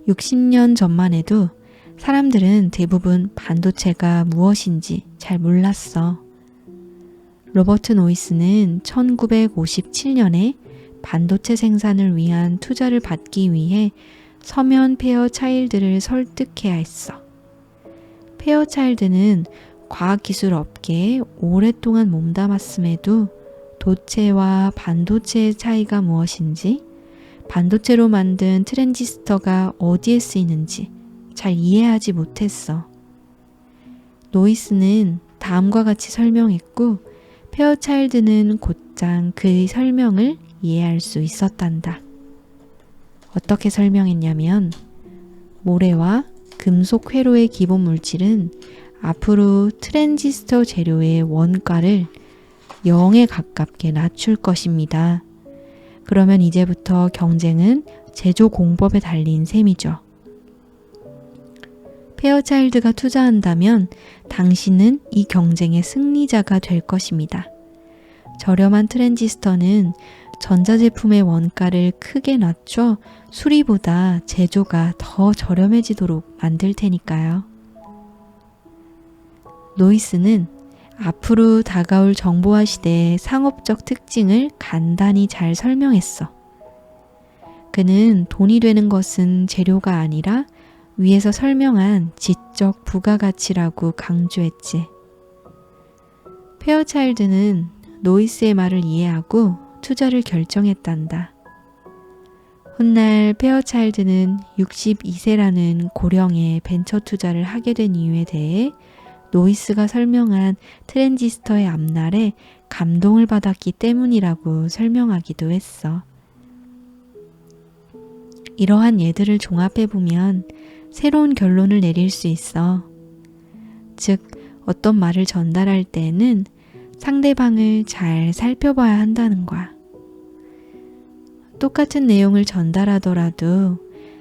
60년 전만 해도 사람들은 대부분 반도체가 무엇인지 잘 몰랐어. 로버트 노이스는 1957년에 반도체 생산을 위한 투자를 받기 위해 서면 페어차일드를 설득해야 했어. 페어차일드는 과학기술 업계에 오랫동안 몸담았음에도 도체와 반도체의 차이가 무엇인지, 반도체로 만든 트랜지스터가 어디에 쓰이는지 잘 이해하지 못했어. 노이스는 다음과 같이 설명했고, 페어차일드는 곧장 그의 설명을 이해할 수 있었단다. 어떻게 설명했냐면, 모래와 금속 회로의 기본 물질은 앞으로 트랜지스터 재료의 원가를 0에 가깝게 낮출 것입니다. 그러면 이제부터 경쟁은 제조 공법에 달린 셈이죠. 페어차일드가 투자한다면 당신은 이 경쟁의 승리자가 될 것입니다. 저렴한 트랜지스터는 전자제품의 원가를 크게 낮춰 수리보다 제조가 더 저렴해지도록 만들 테니까요. 노이스는 앞으로 다가올 정보화 시대의 상업적 특징을 간단히 잘 설명했어. 그는 돈이 되는 것은 재료가 아니라 위에서 설명한 지적 부가가치라고 강조했지. 페어차일드는 노이스의 말을 이해하고 투자를 결정했단다. 훗날 페어차일드는 62세라는 고령에 벤처 투자를 하게 된 이유에 대해 노이스가 설명한 트랜지스터의 앞날에 감동을 받았기 때문이라고 설명하기도 했어. 이러한 예들을 종합해보면 새로운 결론을 내릴 수 있어. 즉, 어떤 말을 전달할 때에는 상대방을 잘 살펴봐야 한다는 거야. 똑같은 내용을 전달하더라도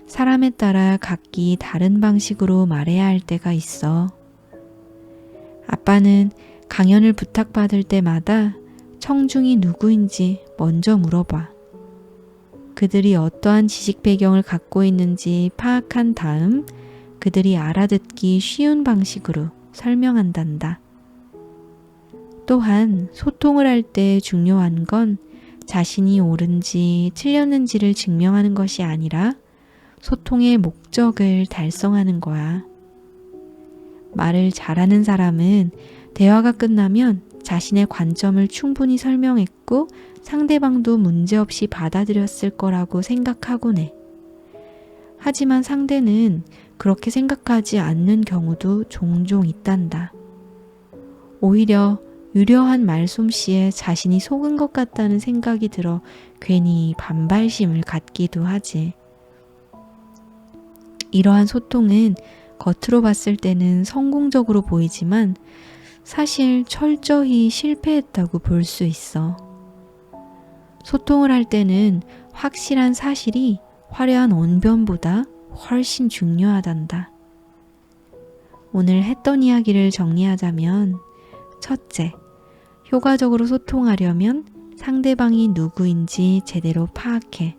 사람에 따라 각기 다른 방식으로 말해야 할 때가 있어. 아빠는 강연을 부탁받을 때마다 청중이 누구인지 먼저 물어봐. 그들이 어떠한 지식 배경을 갖고 있는지 파악한 다음 그들이 알아듣기 쉬운 방식으로 설명한단다. 또한 소통을 할 때 중요한 건 자신이 옳은지 틀렸는지를 증명하는 것이 아니라 소통의 목적을 달성하는 거야. 말을 잘하는 사람은 대화가 끝나면 자신의 관점을 충분히 설명했고 상대방도 문제없이 받아들였을 거라고 생각하곤 해. 하지만 상대는 그렇게 생각하지 않는 경우도 종종 있단다. 오히려 유려한 말솜씨에 자신이 속은 것 같다는 생각이 들어 괜히 반발심을 갖기도 하지. 이러한 소통은 겉으로 봤을 때는 성공적으로 보이지만 사실 철저히 실패했다고 볼 수 있어. 소통을 할 때는 확실한 사실이 화려한 언변보다 훨씬 중요하단다. 오늘 했던 이야기를 정리하자면, 첫째, 효과적으로 소통하려면 상대방이 누구인지 제대로 파악해.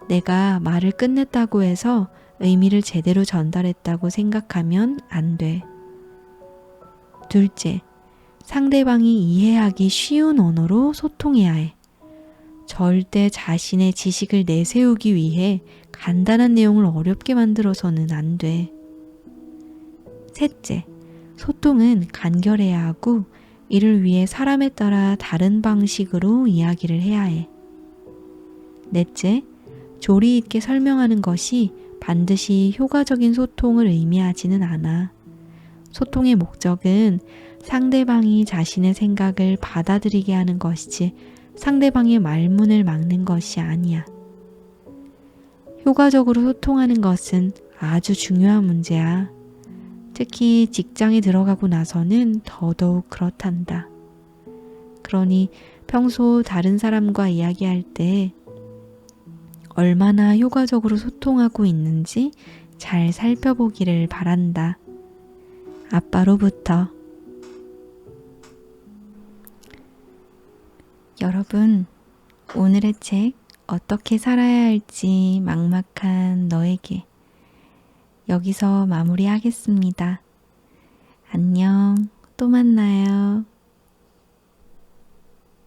내가 말을 끝냈다고 해서 의미를 제대로 전달했다고 생각하면 안 돼. 둘째, 상대방이 이해하기 쉬운 언어로 소통해야 해. 절대 자신의 지식을 내세우기 위해 간단한 내용을 어렵게 만들어서는 안 돼. 셋째, 소통은 간결해야 하고 이를 위해 사람에 따라 다른 방식으로 이야기를 해야 해. 넷째, 조리 있게 설명하는 것이 반드시 효과적인 소통을 의미하지는 않아. 소통의 목적은 상대방이 자신의 생각을 받아들이게 하는 것이지 상대방의 말문을 막는 것이 아니야. 효과적으로 소통하는 것은 아주 중요한 문제야. 특히 직장에 들어가고 나서는 더더욱 그렇단다. 그러니 평소 다른 사람과 이야기할 때 얼마나 효과적으로 소통하고 있는지 잘 살펴보기를 바란다. 아빠로부터. 여러분, 오늘의 책 어떻게 살아야 할지 막막한 너에게 여기서 마무리하겠습니다. 안녕. 또 만나요.